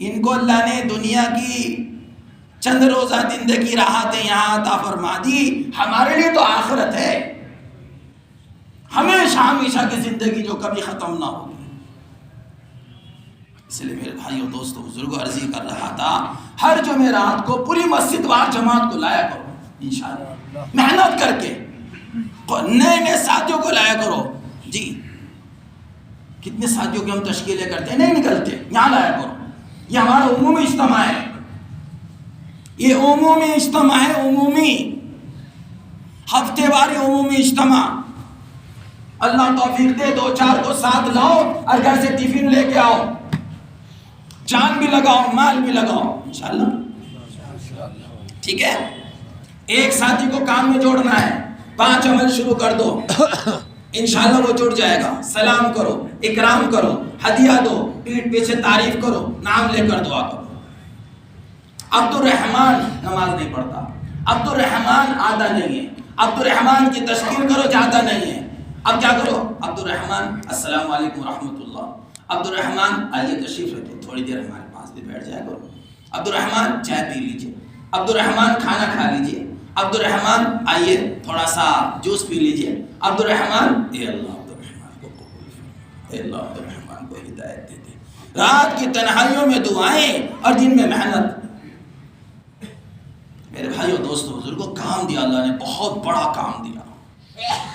ان کو اللہ نے دنیا کی چند روزہ زندگی راحتیں یہاں عطا فرما دی، ہمارے لیے تو آخرت ہے، ہمیشہ ہمیشہ کی زندگی جو کبھی ختم نہ ہوگی۔ اس لیے میرے بھائیوں دوستوں بزرگوں عرضی کر رہا تھا، ہر جمعرات کو پوری مسجد وار جماعت کو لایا کرو انشاءاللہ، محنت کر کے نئے نئے ساتھیوں کو لایا کرو۔ جی کتنے ساتھیوں کی ہم تشکیلیں کرتے ہیں، نہیں نکلتے، یہاں لایا کرو، یہ ہمارا عمومی اجتماع ہے، یہ عمومی اجتماع ہے، عمومی ہفتے واری عمومی اجتماع۔ اللہ توفیق دے، دو چار کو ساتھ لاؤ اور گھر سے ٹفن لے کے آؤ، جان بھی لگاؤ مال بھی لگاؤ انشاءاللہ، ٹھیک ہے؟ ایک ساتھی کو کام میں جوڑنا ہے، 5 عمل شروع کر دو، انشاءاللہ وہ جڑ جائے گا۔ سلام کرو، اکرام کرو، ہدیہ دو، پیٹھ پیچھے تعریف کرو، نام لے کر دعا کرو۔ عبد الرحمن نماز نہیں پڑھتا، عبد الرحمن آدھا نہیں ہے، عبد الرحمن کی تشکیل کرو جاتا نہیں ہے۔ اب کیا کرو، عبد الرحمن السلام علیکم ورحمۃ اللہ، عبد الرحمن آئیے تشریف رکھو، تھوڑی دیر ہمارے پاس بھی بیٹھ جایا کرو، عبد الرحمن چائے پی لیجئے، عبد الرحمن کھانا کھا لیجئے، عبد الرحمن آئیے تھوڑا سا جوس پی لیجئے، عبد الرحمن، اے اللہ عبد الرحمن کو قبول فرما، اے اللہ عبد الرحمن کو ہدایت دے دے۔ رات کی تنہائیوں میں دعائیں اور دن میں محنت۔ میرے بھائیوں دوستوں بزرگوں، کام دیا اللہ نے، بہت بڑا کام دیا،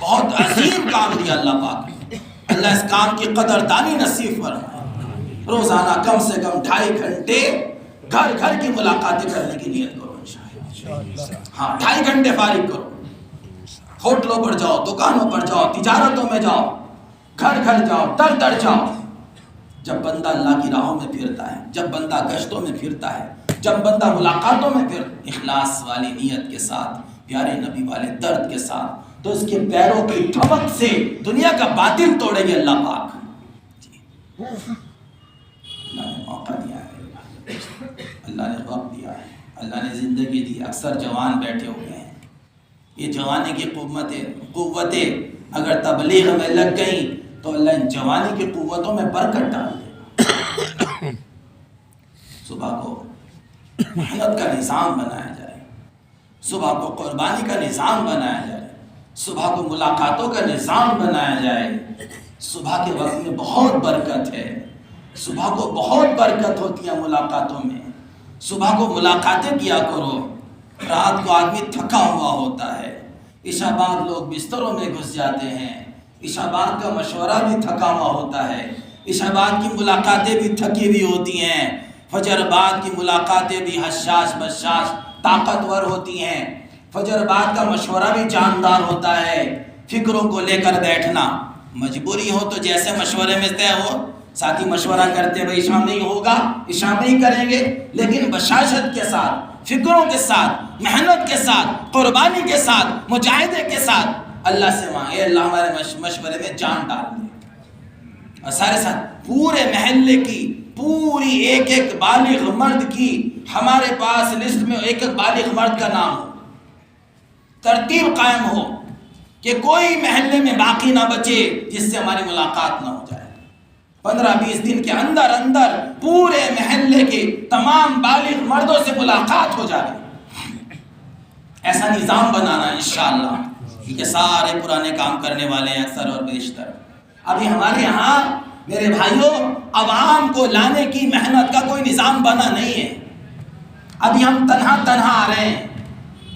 بہت عظیم کام دیا اللہ پاک نے۔ اللہ اس کام کی قدردانی نصیب فرمائے۔ روزانہ کم سے کم 2.5 گھنٹے گھر گھر کی ملاقاتیں کرنے کی نیت کرو انشاءاللہ۔ ہاں 2.5 گھنٹے فارغ کرو، ہوٹلوں پر جاؤ، دکانوں پر جاؤ، تجارتوں میں جاؤ، گھر گھر جاؤ، در در جاؤ۔ جب بندہ اللہ کی راہوں میں پھرتا ہے، جب بندہ گشتوں میں پھرتا ہے، جب بندہ ملاقاتوں میں پھر اخلاص والی نیت کے ساتھ، پیارے نبی والے درد کے ساتھ، تو اس کے پیروں کی ٹھمک سے دنیا کا باطل توڑے گے اللہ پاک۔ اللہ نے موقع دیا ہے، اللہ نے وقت دیا ہے، اللہ نے زندگی دی۔ اکثر جوان بیٹھے ہوئے ہیں، یہ جوانی کی قوتیں اگر تبلیغ میں لگ گئیں تو اللہ ان جوانی کی قوتوں میں برکت ڈال دے۔ صبح کو محنت کا نظام بنایا جائے، صبح کو قربانی کا نظام بنایا جائے، صبح کو ملاقاتوں کا نظام بنایا جائے۔ صبح کے وقت میں بہت برکت ہے، صبح کو بہت برکت ہوتی ہے ملاقاتوں میں۔ صبح کو ملاقاتیں کیا کرو۔ رات کو آدمی تھکا ہوا ہوتا ہے، عشاء بعد لوگ بستروں میں گھس جاتے ہیں، عشاء بعد کا مشورہ بھی تھکا ہوا ہوتا ہے، عشاء بعد کی ملاقاتیں بھی تھکی ہوئی ہوتی ہیں، فجر بعد کی ملاقاتیں بھی حشاش بشاش طاقتور ہوتی ہیں، فجر بعد کا مشورہ بھی جاندار ہوتا ہے۔ فکروں کو لے کر بیٹھنا، مجبوری ہو تو جیسے مشورے میں طے ہو، ساتھی مشورہ کرتے بھائی عشاء میں ہی ہوگا، عشاء میں ہی کریں گے، لیکن بشاشت کے ساتھ، فکروں کے ساتھ، محنت کے ساتھ، قربانی کے ساتھ، مجاہدے کے ساتھ اللہ سے مانگے اللہ ہمارے مشورے میں جان ڈال دے۔ اور سارے ساتھ پورے محلے کی پوری ایک ایک بالغ مرد کی ہمارے پاس لسٹ میں ایک ایک بالغ مرد کا نام ہو، ترتیب قائم ہو کہ کوئی محلے میں باقی نہ بچے جس سے ہماری ملاقات نہ ہو جائے۔ 15-20 دن کے اندر اندر پورے محلے کے تمام بالغ مردوں سے ملاقات ہو جائے۔ ایسا نظام بنانا انشاءاللہ، کیونکہ سارے پرانے کام کرنے والے ہیں اکثر اور بیشتر۔ ابھی ہمارے یہاں میرے بھائیوں عوام کو لانے کی محنت کا کوئی نظام بنا نہیں ہے۔ ابھی ہم تنہا آ رہے ہیں،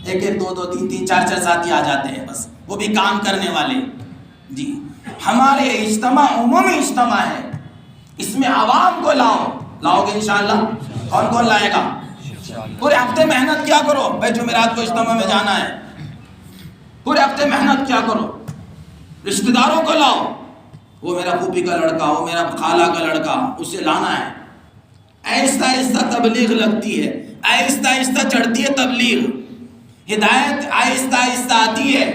ایک ایک دو دو تین تین چار چار ساتھی آ جاتے ہیں، بس وہ بھی کام کرنے والے۔ جی ہمارے اجتماع عمومی اجتماع ہے، اس میں عوام کو لاؤ گے انشاءاللہ؟ کون کون لائے گا؟ پورے ہفتے محنت کیا کرو بھائی، جمعرات کو اجتماع میں جانا ہے، پورے ہفتے محنت کیا کرو، رشتہ داروں کو لاؤ، وہ میرا پھوپھی کا لڑکا، وہ میرا خالہ کا لڑکا، اسے لانا ہے۔ آہستہ آہستہ تبلیغ لگتی ہے، آہستہ آہستہ چڑھتی ہے تبلیغ، ہدایت آہستہ آہستہ آتی ہے۔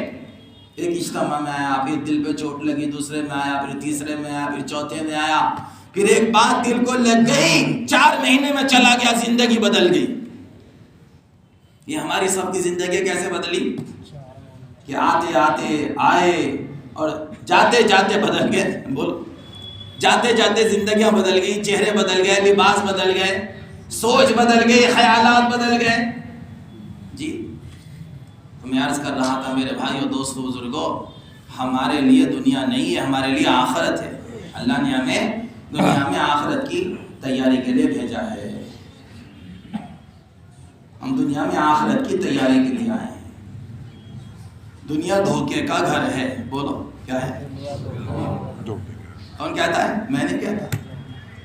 ایک اجتماع میں آیا، پھر دل پہ چوٹ لگی، دوسرے میں آیا، پھر تیسرے میں آیا، پھر چوتھے میں آیا، پھر ایک بات دل کو لگ گئی، 4 مہینے میں چلا گیا، زندگی بدل گئی۔ یہ ہماری سب کی زندگی کیسے بدلی کہ آتے آتے آئے اور جاتے جاتے بدل گئے۔ بولو، جاتے جاتے زندگیاں بدل گئی، چہرے بدل گئے، لباس بدل گئے، سوچ بدل گئی، خیالات بدل گئے۔ جی تو میں عرض کر رہا تھا میرے بھائیوں، دوستوں، بزرگوں، ہمارے لیے دنیا نہیں ہے، ہمارے لیے آخرت ہے۔ اللہ نے ہمیں دنیا میں آخرت کی تیاری کے لیے بھیجا ہے۔ ہم دنیا میں آخرت کی تیاری کے لیے آئے ہیں۔ دنیا دھوکے کا گھر ہے۔ بولو کیا ہے؟ کون کہتا ہے؟ میں نہیں کہتا،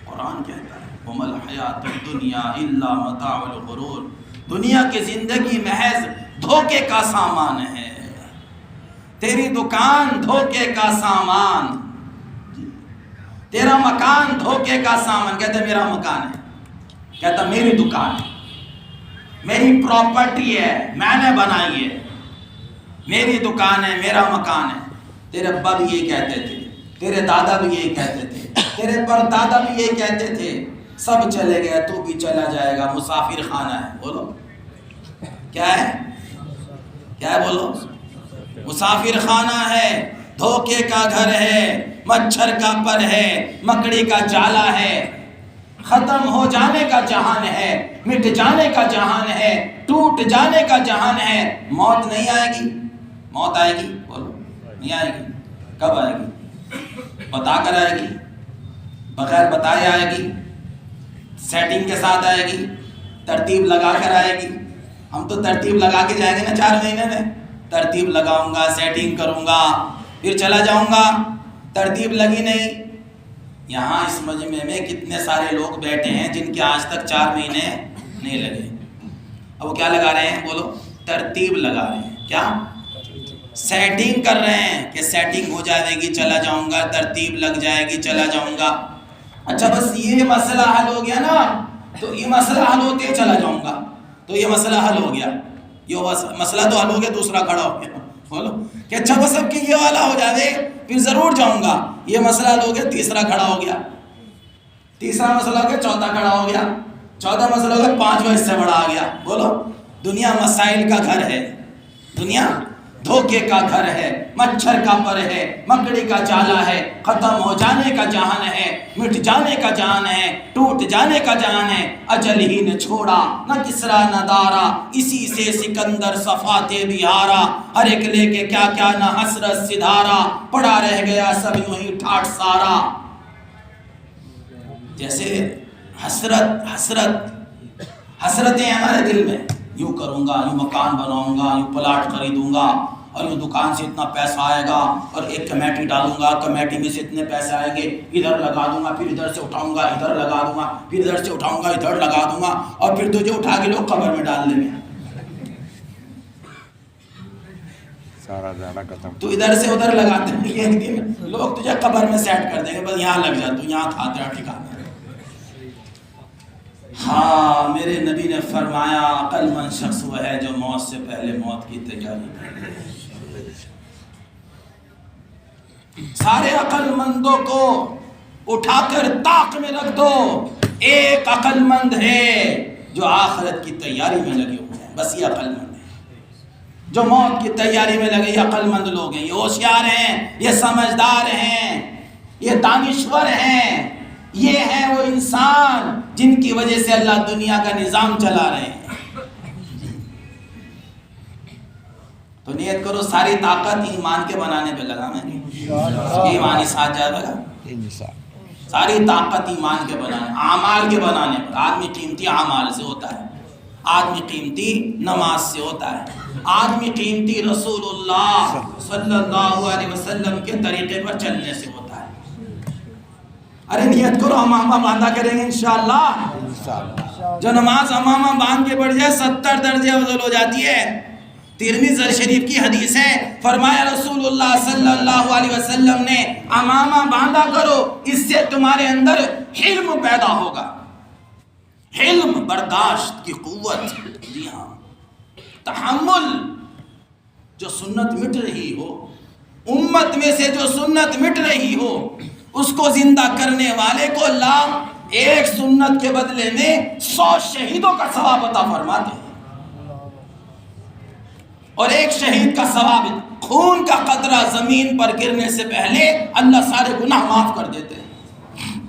قرآن کہتا ہے وَمَا الْحَيَاةُ الدُّنْيَا إِلَّا مَتَاعُ الْغُرُورِ۔ دنیا کی زندگی محض دھوکے کا سامان ہے، تیری دکان دھوکے کا سامان، تیرا مکان دھوکے کا سامان۔ کہتا ہے میرا مکان ہے، کہتا میری دکان ہے، میری پراپرٹی ہے، میں نے بنائی ہے، میری دکان ہے، میرا مکان ہے۔ تیرے ابا بھی یہی کہتے تھے، تیرے دادا بھی یہی کہتے تھے، تیرے پردادا بھی یہی کہتے تھے، سب چلے گئے تو بھی چلا جائے گا، مسافر خانہ ہے۔ بولو کیا ہے؟ کیا ہے؟ بولو مسافر خانہ ہے، دھوکے کا گھر ہے، مچھر کا پر ہے، مکڑی کا جالا ہے، ختم ہو جانے کا جہان ہے، مٹ جانے کا جہان ہے، ٹوٹ جانے کا جہان ہے۔ موت نہیں آئے گی؟ موت آئے گی؟ بولو نہیں آئے گی؟ کب آئے گی؟ بتا کر آئے گی؟ بغیر بتائے آئے گی؟ سیٹنگ کے ساتھ آئے گی؟ ترتیب لگا کر آئے گی؟ ہم تو ترتیب لگا کے جائیں گے نا 4 مہینے میں، ترتیب لگاؤں گا، سیٹنگ کروں گا، پھر چلا جاؤں گا، ترتیب لگی نہیں. یہاں اس مجمع میں کتنے سارے لوگ بیٹھے ہیں جن کے آج تک 4 مہینے نہیں لگے. اب وہ کیا لگا رہے ہیں؟ بولو. ترتیب لگا رہے ہیں. کیا سیٹنگ کر رہے ہیں کہ سیٹنگ ہو جائے گی چلا جاؤں گا, ترتیب لگ جائے گی چلا جاؤں گا. اچھا بس یہ مسئلہ حل ہو گیا نا, تو یہ مسئلہ حل ہوتے چلا جاؤں گا, تو یہ مسئلہ حل ہو گیا. یہ مسئلہ تو حل ہو گیا, دوسرا کھڑا ہو گیا. بولو کہ اچھا بس اب کہ یہ والا ہو جائے پھر ضرور جاؤں گا. یہ مسئلہ حل ہو گیا, تیسرا کھڑا ہو گیا. تیسرا مسئلہ ہو گیا, چوتھا کھڑا ہو گیا. چوتھا مسئلہ ہو گیا, 5واں اس سے بڑا آ گیا. بولو. دنیا مسائل کا گھر ہے, دنیا دھوکے کا گھر ہے, مچھر کا پر ہے, مکڑی کا جالا ہے, ختم ہو جانے کا جہان ہے, مٹ جانے کا جہان ہے, ٹوٹ جانے کا جہان ہے. اجل ہی نے چھوڑا نہ کسرا نہ دارا, اسی سے سکندر صفاتے بہارا. ہر ایک لے کے کیا کیا نہ حسرت سدھارا, پڑا رہ گیا سب یوں ہی ٹھاٹ سارا. جیسے حسرتیں ہمارے دل میں, یوں کروں گا, یوں مکان بناؤں گا, یوں پلاٹ خریدوں گا, اور یوں دکان سے اتنا پیسہ آئے گا, اور ایک کمیٹی ڈالوں گا, کمیٹی میں سے اتنے پیسے آئیں گے, ادھر لگا دوں گا, پھر ادھر سے اٹھاؤں گا, ادھر لگا دوں گا, پھر ادھر سے اٹھاؤں گا, ادھر لگا دوں گا, اور پھر تجھے اٹھا کے لوگ قبر میں ڈال دیں گے. سارا زیادہ ختم. تو ادھر سے ادھر لگاتے ہیں, ایک دن لوگ تجھے قبر میں سیٹ کر دیں گے, بس یہاں لگ جا, تو یہاں تھا تیرا ٹھکانا. ہاں میرے نبی نے فرمایا عقل مند شخص وہ ہے جو موت سے پہلے موت کی تیاری کرے. سارے عقل مندوں کو اٹھا کر طاق میں رکھ دو, ایک عقل مند ہے جو آخرت کی تیاری میں لگے ہوئے ہیں. بس یہ عقل مند ہے جو موت کی تیاری میں لگے. یہ عقل مند لوگ ہیں, یہ ہوشیار ہیں, یہ سمجھدار ہیں, یہ دانشور ہیں. یہ ہیں وہ انسان جن کی وجہ سے اللہ دنیا کا نظام چلا رہے ہیں. تو نیت کرو ساری طاقت ایمان کے بنانے پہ لگانا ہے. ایمانی ساتھ جائے گا, ساری طاقت ایمان کے بنانے, اعمال کے بنانے پر. آدمی قیمتی اعمال سے ہوتا ہے, آدمی قیمتی نماز سے ہوتا ہے, آدمی قیمتی رسول اللہ صلی اللہ علیہ وسلم کے طریقے پر چلنے سے ہوتا ہے. ارے نیت کرو امامہ باندھا کریں گے انشاءاللہ. جو نماز امامہ باندھ کے پڑھ جائے 70 درجے افضل ہو جاتی ہے. ترمذی شریف کی حدیث ہے, فرمایا رسول اللہ صلی اللہ علیہ وسلم نے امامہ باندھا کرو, اس سے تمہارے اندر حلم پیدا ہوگا. حلم, برداشت کی قوت. جی ہاں, تحمل. جو سنت مٹ رہی ہو, امت میں سے جو سنت مٹ رہی ہو, اس کو زندہ کرنے والے کو اللہ ایک سنت کے بدلے میں 100 شہیدوں کا ثواب عطا فرماتے ہیں. اور ایک شہید کا ثواب, خون کا قطرہ زمین پر گرنے سے پہلے اللہ سارے گناہ معاف کر دیتے ہیں.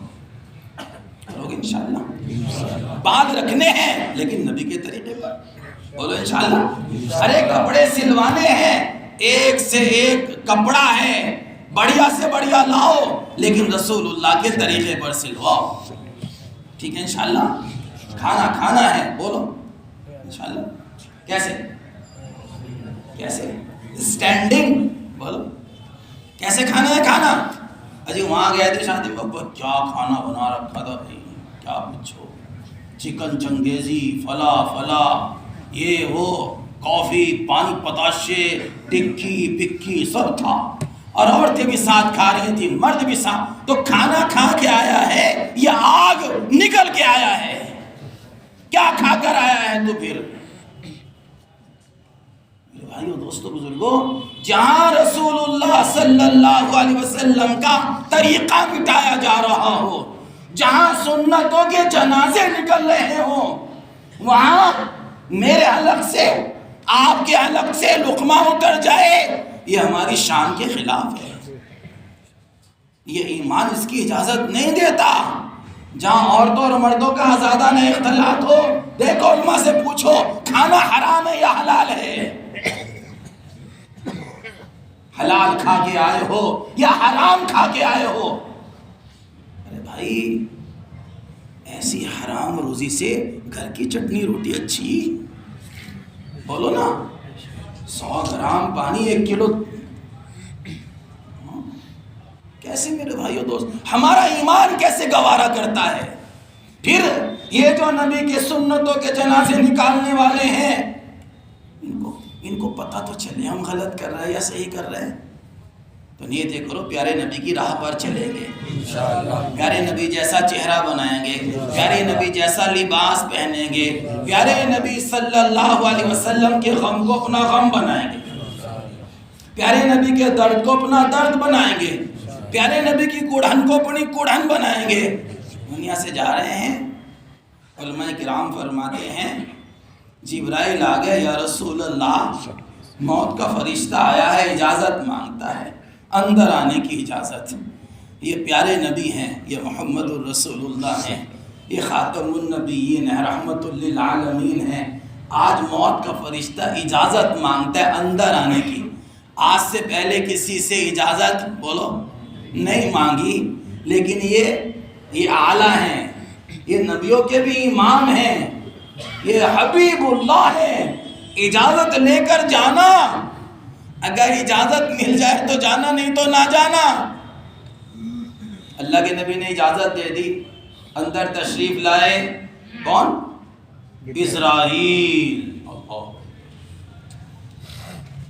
لوگ انشاءاللہ بعد رکھنے ہیں لیکن نبی کے طریقے پر. بولو انشاءاللہ. ارے کپڑے سلوانے ہیں, ایک سے ایک کپڑا ہے, بڑھیا سے بڑھیا لاؤ, لیکن رسول اللہ کے طریقے پر سلواؤ. ٹھیک ہے انشاءاللہ. کھانا کھانا ہے, بولو انشاءاللہ. کیسے اسٹینڈنگ, بولو کیسے کھانا ہے. کھانا اجی وہاں گئے تھے شادی میں, کیا کھانا بنا رکھا تھا بھائی, کیا پوچھو, چکن چنگیزی, فلا یہ وہ, کافی, پانی پتاشے, ٹکی پکی سب تھا, اور عورتیں بھی ساتھ کھا رہی تھی, مرد بھی ساتھ. تو کھانا کھا کے آیا ہے یا آگ نکل کے آیا ہے؟ کیا کھا کر آیا ہے؟ تو پھر بھائیو دوستو بزرگو, جہاں رسول اللہ صلی اللہ علیہ وسلم کا طریقہ مٹایا جا رہا ہو, جہاں سنتوں کے جنازے نکل رہے ہوں, وہاں میرے حلق سے آپ کے حلق سے لقمہ اتر جائے, یہ ہماری شان کے خلاف ہے. یہ ایمان اس کی اجازت نہیں دیتا. جہاں عورتوں اور مردوں کا آزادانہ اختلاط ہو, دیکھو علماء سے پوچھو کھانا حرام ہے یا حلال ہے. حلال کھا کے آئے ہو یا حرام کھا کے آئے ہو؟ ارے بھائی, ایسی حرام روزی سے گھر کی چٹنی روٹی اچھی. بولو نا, 100 گرام پانی 1 کلو کیسے میرے بھائیو دوست، ہمارا ایمان کیسے گوارا کرتا ہے؟ پھر یہ جو نبی کے سنتوں کے جنازے نکالنے والے ہیں، ان کو پتہ تو چلے ہم غلط کر رہے ہیں یا صحیح کر رہے ہیں، تو نیتیں کرو پیارے نبی کی راہ پر چلیں گے، پیارے نبی جیسا چہرہ بنائیں گے، پیارے نبی جیسا لباس پہنیں گے، پیارے نبی صلی اللہ علیہ وسلم کے غم کو اپنا غم بنائیں گے، پیارے نبی کے درد کو اپنا درد بنائیں گے، پیارے نبی کی کوڑھن کو اپنی کوڑھن بنائیں گے۔ دنیا سے جا رہے ہیں، علماء کرام فرماتے ہیں جبرائیل آ گئے، یا رسول اللہ موت کا فرشتہ آیا ہے، اجازت مانگتا ہے، اندر آنے کی اجازت۔ یہ پیارے نبی ہیں، یہ محمد الرسول اللہ ہیں، یہ خاتم النبیین ہیں، رحمت للعالمین ہیں۔ آج موت کا فرشتہ اجازت مانگتا ہے اندر آنے کی۔ آج سے پہلے کسی سے اجازت بولو نہیں مانگی، لیکن یہ اعلیٰ ہیں، یہ نبیوں کے بھی امام ہیں، یہ حبیب اللہ ہیں۔ اجازت لے کر جانا، اگر اجازت مل جائے تو جانا، نہیں تو نہ جانا۔ اللہ کے نبی نے اجازت دے دی، اندر تشریف لائے کون؟ اسرائیل،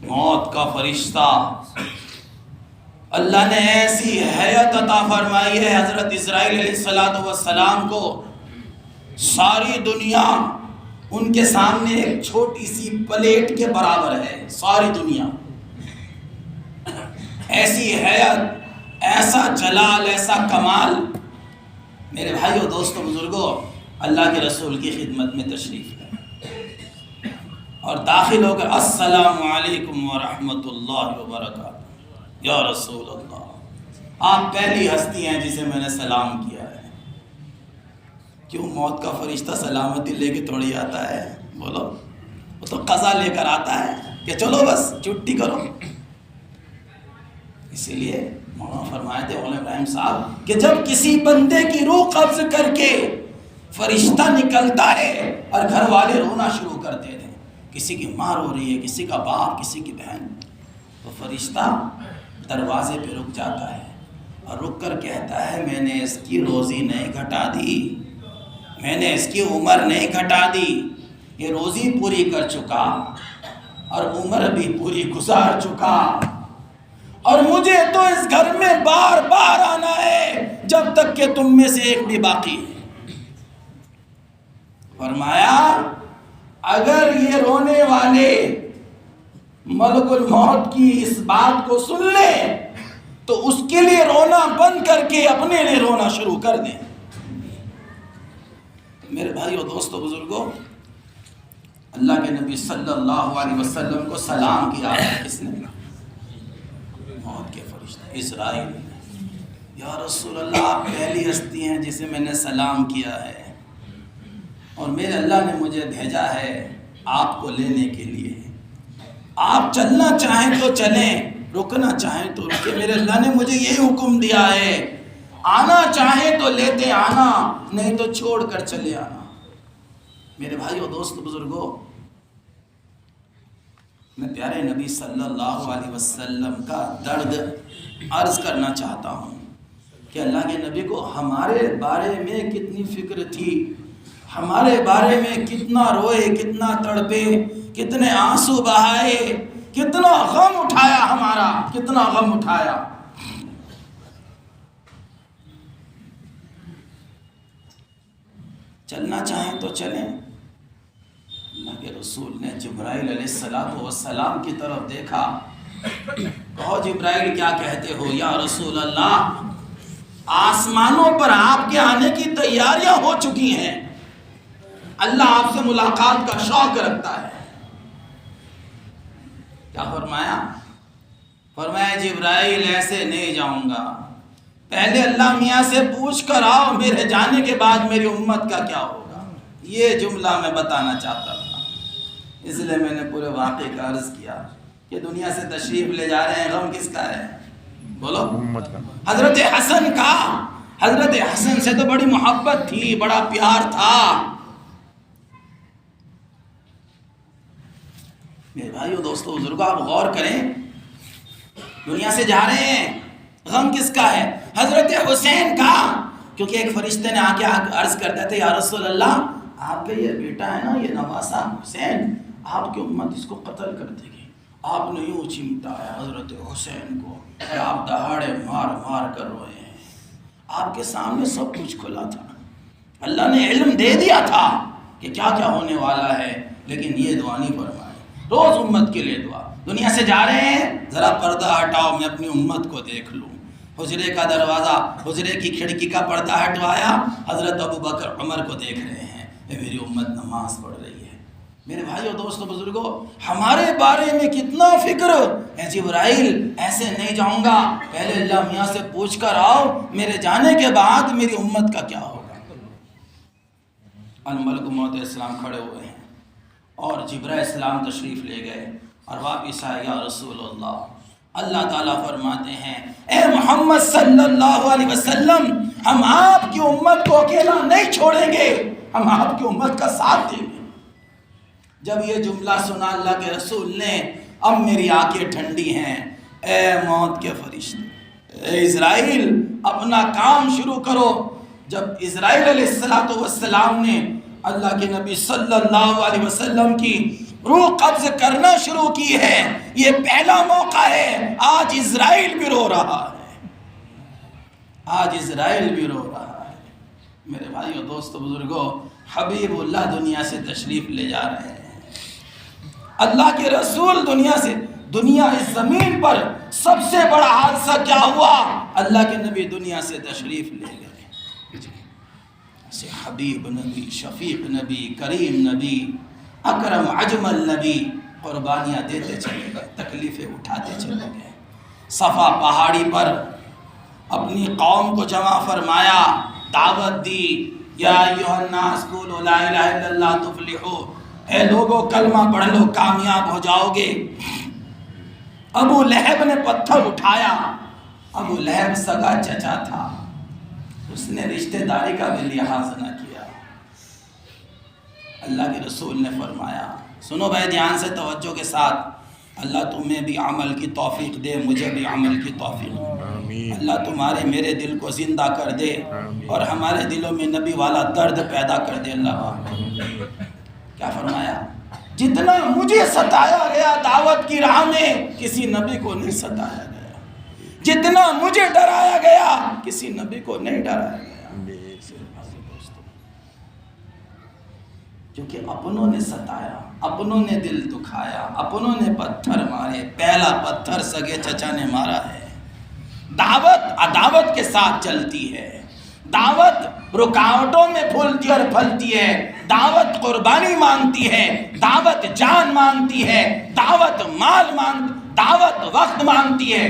موت کا فرشتہ۔ اللہ نے ایسی حیت عطا فرمائی ہے حضرت اسرائیل علیہ السلام کو، ساری دنیا ان کے سامنے ایک چھوٹی سی پلیٹ کے برابر ہے، ساری دنیا۔ ایسی حیت، ایسا جلال، ایسا کمال۔ میرے بھائیو دوستو بزرگوں، اللہ کے رسول کی خدمت میں تشریف لائے اور داخل ہو کر السلام علیکم ورحمۃ اللہ وبرکاتہ۔ یا رسول اللہ، آپ پہلی ہستی ہیں جسے میں نے سلام کیا ہے۔ کیوں؟ موت کا فرشتہ سلامتی لے کے تھوڑی آتا ہے، بولو، وہ تو قضا لے کر آتا ہے کہ چلو بس چھٹی کرو۔ اسی لیے مولانا فرمائے تھے مولانا ابراہیم صاحب کہ جب کسی بندے کی روح قبض کر کے فرشتہ نکلتا ہے اور گھر والے رونا شروع کرتے تھے، کسی کی ماں رو رہی ہے، کسی کا باپ، کسی کی بہن، تو فرشتہ دروازے پہ رک جاتا ہے اور رک کر کہتا ہے میں نے اس کی روزی نہیں گھٹا دی، میں نے اس کی عمر نہیں گھٹا دی، یہ روزی پوری کر چکا اور عمر بھی پوری گزار چکا، اور مجھے تو اس گھر میں بار بار آنا ہے جب تک کہ تم میں سے ایک بھی باقی ہے۔ فرمایا اگر یہ رونے والے ملک الموت کی اس بات کو سن لیں تو اس کے لیے رونا بند کر کے اپنے لیے رونا شروع کر دیں۔ میرے بھائیو دوستو بزرگوں، اللہ کے نبی صلی اللہ علیہ وسلم کو سلام کیا ہے کس نے؟ موت کے فرشتے اسرائیل نے۔ یا رسول اللہ، آپ پہلی ہستی ہیں جسے میں نے سلام کیا ہے، اور میرے اللہ نے مجھے بھیجا ہے آپ کو لینے کے لیے۔ آپ چلنا چاہیں تو چلیں، رکنا چاہیں تو رکیں، میرے اللہ نے مجھے یہی حکم دیا ہے، آنا چاہیں تو لیتے آنا، نہیں تو چھوڑ کر چلے آنا۔ میرے بھائیو دوست بزرگوں، میں پیارے نبی صلی اللہ علیہ وسلم کا درد عرض کرنا چاہتا ہوں کہ اللہ کے نبی کو ہمارے بارے میں کتنی فکر تھی، ہمارے بارے میں کتنا روئے، کتنا تڑپے، کتنے آنسو بہائے، کتنا غم اٹھایا، ہمارا کتنا غم اٹھایا۔ چلنا چاہیں تو چلیں۔ اللہ کے رسول نے جبرائیل علیہ السلام کی طرف دیکھا، کہو جبرائیل کیا کہتے ہو؟ یا رسول اللہ، آسمانوں پر آپ کے آنے کی تیاریاں ہو چکی ہیں، اللہ آپ سے ملاقات کا شوق رکھتا ہے۔ کیا فرمایا؟ فرمایا جبرائیل ایسے نہیں جاؤں گا، پہلے اللہ میاں سے پوچھ کر آؤ میرے جانے کے بعد میری امت کا کیا ہوگا۔ یہ جملہ میں بتانا چاہتا تھا، اس لیے میں نے پورے واقعے کا عرض کیا کہ دنیا سے تشریف لے جا رہے ہیں، غم کس کا ہے؟ بولو، امت کا۔ حضرت حسن کا، حضرت حسن سے تو بڑی محبت تھی، بڑا پیار تھا۔ میرے بھائیو دوستو بزرگوں، آپ غور کریں، دنیا سے جا رہے ہیں، غم کس کا ہے؟ حضرت حسین کا، کیونکہ ایک فرشتے نے آ کے عرض کرتے تھے یا رسول اللہ آپ کا یہ بیٹا ہے نا، یہ نواسہ حسین، آپ کی امت اس کو قتل کر دے گی۔ آپ نے یوں چمٹا ہے حضرت حسین کو کہ آپ دہاڑے مار مار کر روئے ہیں۔ آپ کے سامنے سب کچھ کھلا تھا، اللہ نے علم دے دیا تھا کہ کیا کیا ہونے والا ہے، لیکن یہ دعا نہیں فرمائی۔ روز امت کے لیے دعا۔ دنیا سے جا رہے ہیں، ذرا پردہ ہٹاؤ، میں اپنی امت کو دیکھ لوں۔ حجرے کا دروازہ، حجرے کی کھڑکی کا پردہ ہٹوایا، حضرت ابو بکر عمر کو دیکھ رہے ہیں، اے میری امت نماز پڑھ رہی ہے۔ میرے بھائیو دوستو بزرگوں، ہمارے بارے میں کتنا فکر، اے جبرائیل ایسے نہیں جاؤں گا، پہلے اللہ میاں سے پوچھ کر آؤ میرے جانے کے بعد میری امت کا کیا ہوگا۔ الملک موعود السلام کھڑے ہوئے ہیں اور جبرائیل السلام تشریف لے گئے اور واپس آئے، یا رسول اللہ، اللہ تعالیٰ فرماتے ہیں اے محمد صلی اللہ علیہ وسلم، ہم آپ کی امت کو اکیلا نہیں چھوڑیں گے، ہم آپ کی امت کا ساتھ دیں گے۔ جب یہ جملہ سنا اللہ کے رسول نے، اب میری آنکھیں ٹھنڈی ہیں۔ اے موت کے فرشتے، اے اسرائیل اپنا کام شروع کرو۔ جب اسرائیل علیہ السلام نے اللہ کے نبی صلی اللہ علیہ وسلم کی روح قبض کرنا شروع کی ہے، یہ پہلا موقع ہے۔ آج اسرائیل بھی رو رہا ہے، آج اسرائیل بھی رو رہا ہے۔ میرے بھائیو دوستو بزرگوں، حبیب اللہ دنیا سے تشریف لے جا رہے ہیں۔ اللہ کے رسول دنیا اس زمین پر سب سے بڑا حادثہ کیا ہوا؟ اللہ کے نبی دنیا سے تشریف لے گئے۔ حبیب نبی، شفیق نبی، کریم نبی، اکرم اجمل نبی قربانیاں دیتے چلے گئے، تکلیفیں اٹھاتے چلے گئے۔ صفا پہاڑی پر اپنی قوم کو جمع فرمایا، دعوت دی، یا ایھا الناس قولوا لا الہ الا اللہ تفلحوا، اے لوگوں کلمہ پڑھ لو کامیاب ہو جاؤ گے۔ ابو لہب نے پتھر اٹھایا، ابو لہب سگا چچا تھا، اس نے رشتہ داری کا بھی لحاظ نہ کیا۔ اللہ کے رسول نے فرمایا، سنو بھائی دھیان سے توجہ کے ساتھ، اللہ تمہیں بھی عمل کی توفیق دے، مجھے بھی عمل کی توفیق دے، اللہ تمہارے میرے دل کو زندہ کر دے اور ہمارے دلوں میں نبی والا درد پیدا کر دے۔ اللہ کیا فرمایا؟ جتنا مجھے ستایا گیا دعوت کی راہ میں، کسی نبی کو نہیں ستایا گیا، جتنا مجھے ڈرایا گیا کسی نبی کو نہیں ڈرایا گیا۔ کیونکہ اپنوں نے ستایا، اپنوں نے دل دکھایا، اپنوں نے پتھر مارے۔ پہلا پتھر سگے چچا نے مارا ہے۔ دعوت عداوت کے ساتھ چلتی ہے، دعوت رکاوٹوں میں پھولتی اور پھلتی ہے، دعوت قربانی مانگتی ہے، دعوت جان مانگتی ہے، دعوت مال دعوت وقت مانگتی ہے۔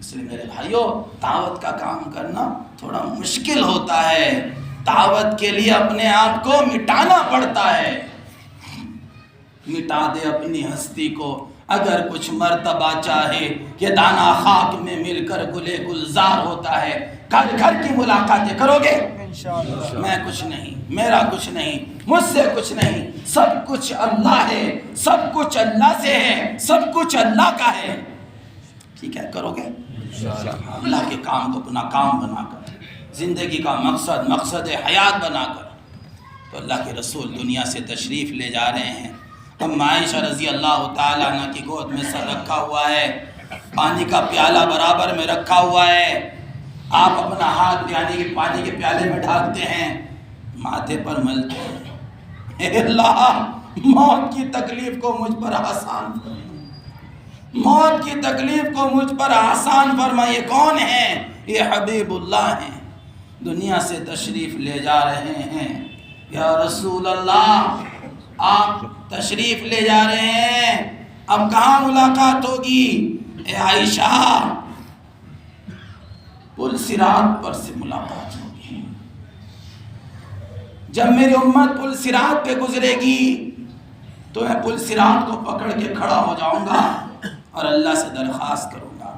اس لیے میرے بھائیو، دعوت کا کام کرنا تھوڑا مشکل ہوتا ہے، دعوت کے لیے اپنے آپ کو مٹانا پڑتا ہے۔ مٹا دے اپنی ہستی کو اگر کچھ مرتبہ چاہے، یہ دانہ خاک میں مل کر گلے گلزار ہوتا ہے۔ گھر گھر کی ملاقاتیں کرو گے؟ میں کچھ نہیں، میرا کچھ نہیں، مجھ سے کچھ نہیں، سب کچھ اللہ ہے، سب کچھ اللہ سے ہے، سب کچھ اللہ کا ہے۔ ٹھیک ہے، کرو گے؟ اللہ کے کام کو اپنا کام بنا کر، زندگی کا مقصد حیات بنا کر۔ تو اللہ کے رسول دنیا سے تشریف لے جا رہے ہیں۔ اب عائشہ رضی اللہ تعالیٰ عنہ کی گود میں سر رکھا ہوا ہے، پانی کا پیالہ برابر میں رکھا ہوا ہے، آپ اپنا ہاتھ پانی کے پیالے میں ڈھالتے ہیں، ماتھے پر ملتے ہیں، اے اللہ موت کی تکلیف کو مجھ پر آسان فرما، موت کی تکلیف کو مجھ پر آسان فرما۔ یہ کون ہیں؟ یہ حبیب اللہ ہیں، دنیا سے تشریف لے جا رہے ہیں۔ یا رسول اللہ، آپ تشریف لے جا رہے ہیں، اب کہاں ملاقات ہوگی؟ اے عائشہ، پل صراط پر سے ملاقات ہوگی۔ جب میری امت پل صراط پہ گزرے گی تو میں پل صراط کو پکڑ کے کھڑا ہو جاؤں گا اور اللہ سے درخواست کروں گا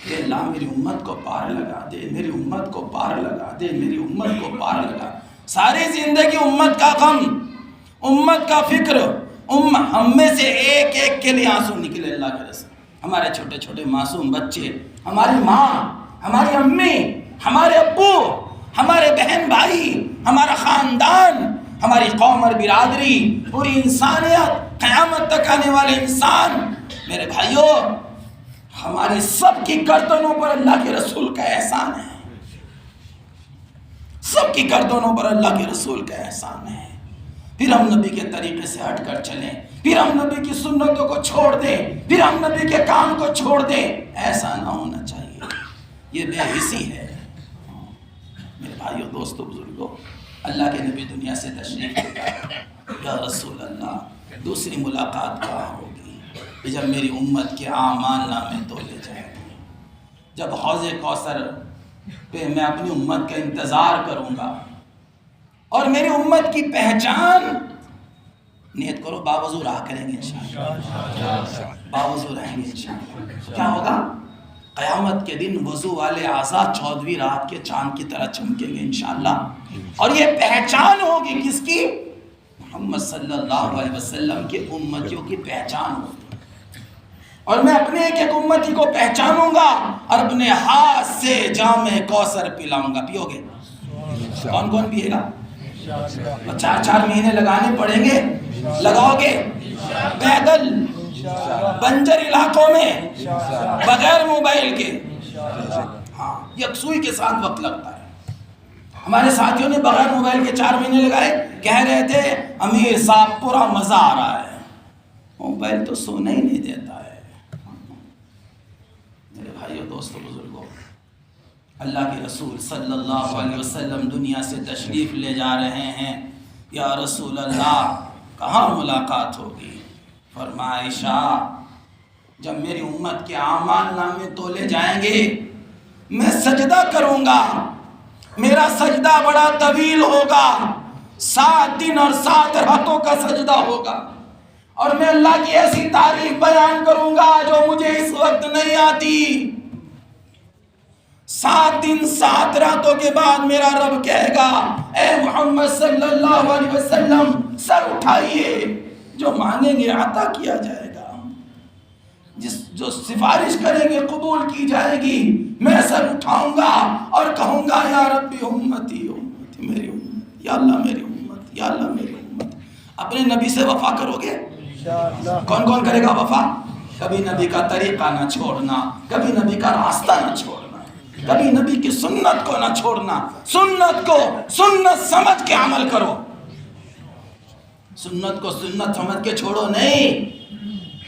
کہ اللہ میری امت کو پار لگا دے، میری امت کو پار لگا دے، میری امت کو پار لگا۔ ساری زندگی امت کا غم، امت کا فکر، ہم میں سے ایک ایک کے لیے آنسو نکلے۔ اللہ کے رسول، ہمارے چھوٹے چھوٹے معصوم بچے ہماری ماں، ہماری امی، ہمارے ابو، ہمارے بہن بھائی، ہمارا خاندان، ہماری قوم اور برادری، پوری انسانیت، قیامت تک آنے والے انسان، میرے بھائیوں، ہماری سب کی گردنوں پر اللہ کے رسول کا احسان ہے، سب کی گردنوں پر اللہ کے رسول کا احسان ہے۔ پھر ہم نبی کے طریقے سے ہٹ کر چلیں، پھر ہم نبی کی سنتوں کو چھوڑ دیں، پھر ہم نبی کے کام کو چھوڑ دیں، ایسا نہ ہونا چاہیے، یہ بے حسی ہے۔ میرے بھائیوں، دوستو، بزرگوں، اللہ کے نبی دنیا سے تشریف لے گئے۔ یا رسول اللہ، دوسری ملاقات کہاں ہوگی؟ کہ جب میری امت کے اعمال نامے تولے جائیں گے، جب حوض کوثر پہ میں اپنی امت کا انتظار کروں گا، اور میری امت کی پہچان، نیت کرو باوضو رہا کریں گے انشاءاللہ، باوضو رہیں گے انشاءاللہ۔ کیا ہوگا؟ قیامت کے دن وضو والے اعضاء 14ویں رات کے چاند کی طرح چمکیں گے انشاءاللہ، اور یہ پہچان ہوگی کس کی؟ محمد صلی اللہ علیہ وسلم کے امتیوں کی پہچان ہوگی، اور میں اپنے ایک ایک امتی کو پہچانوں گا اور اپنے ہاتھ سے جام کوثر پلاؤں گا۔ پیو گے؟ کون کون پیے گا؟ 4 مہینے لگانے پڑیں گے، لگاؤ گے؟ پیدل، بنجر علاقوں میں، بغیر موبائل کے، ہاں، یکسوئی کے ساتھ وقت لگتا ہے۔ ہمارے ساتھیوں نے بغیر موبائل کے 4 مہینے لگائے، کہہ رہے تھے امیر صاحب پورا مزہ آ رہا ہے۔ موبائل تو سونا ہی نہیں دیتا ہے۔ میرے بھائیو، دوستو، بزرگوں، اللہ کے رسول صلی اللہ علیہ وسلم دنیا سے تشریف لے جا رہے ہیں۔ یا رسول اللہ، کہاں ملاقات ہوگی؟ فرمایا عائشہ، جب میری امت کے اعمال نامے تولے جائیں گے، میں سجدہ کروں گا، میرا سجدہ بڑا طویل ہوگا، 7 دن اور 7 راتوں کا سجدہ ہوگا، اور میں اللہ کی ایسی تعریف بیان کروں گا جو مجھے اس وقت نہیں آتی۔ 7 دن 7 راتوں کے بعد میرا رب کہے گا، اے محمد صلی اللہ علیہ وسلم، سر اٹھائیے، جو مانگیں گے عطا کیا جائے گا، جو سفارش کریں گے قبول کی جائے گی۔ میں سر اٹھاؤں گا اور کہوں گا، یا ربی امتی امتی، میری امت، یا اللہ میری امت، یا اللہ میری امت۔ اپنے نبی سے وفا کرو گے؟ کون کون کرے گا وفا؟ کبھی نبی کا طریقہ نہ چھوڑنا، کبھی نبی کا راستہ نہ چھوڑنا، کبھی نبی کی سنت کو نہ چھوڑنا، سنت کو سنت سمجھ کے عمل کرو، سنت کو سنت سمجھ کے چھوڑو نہیں۔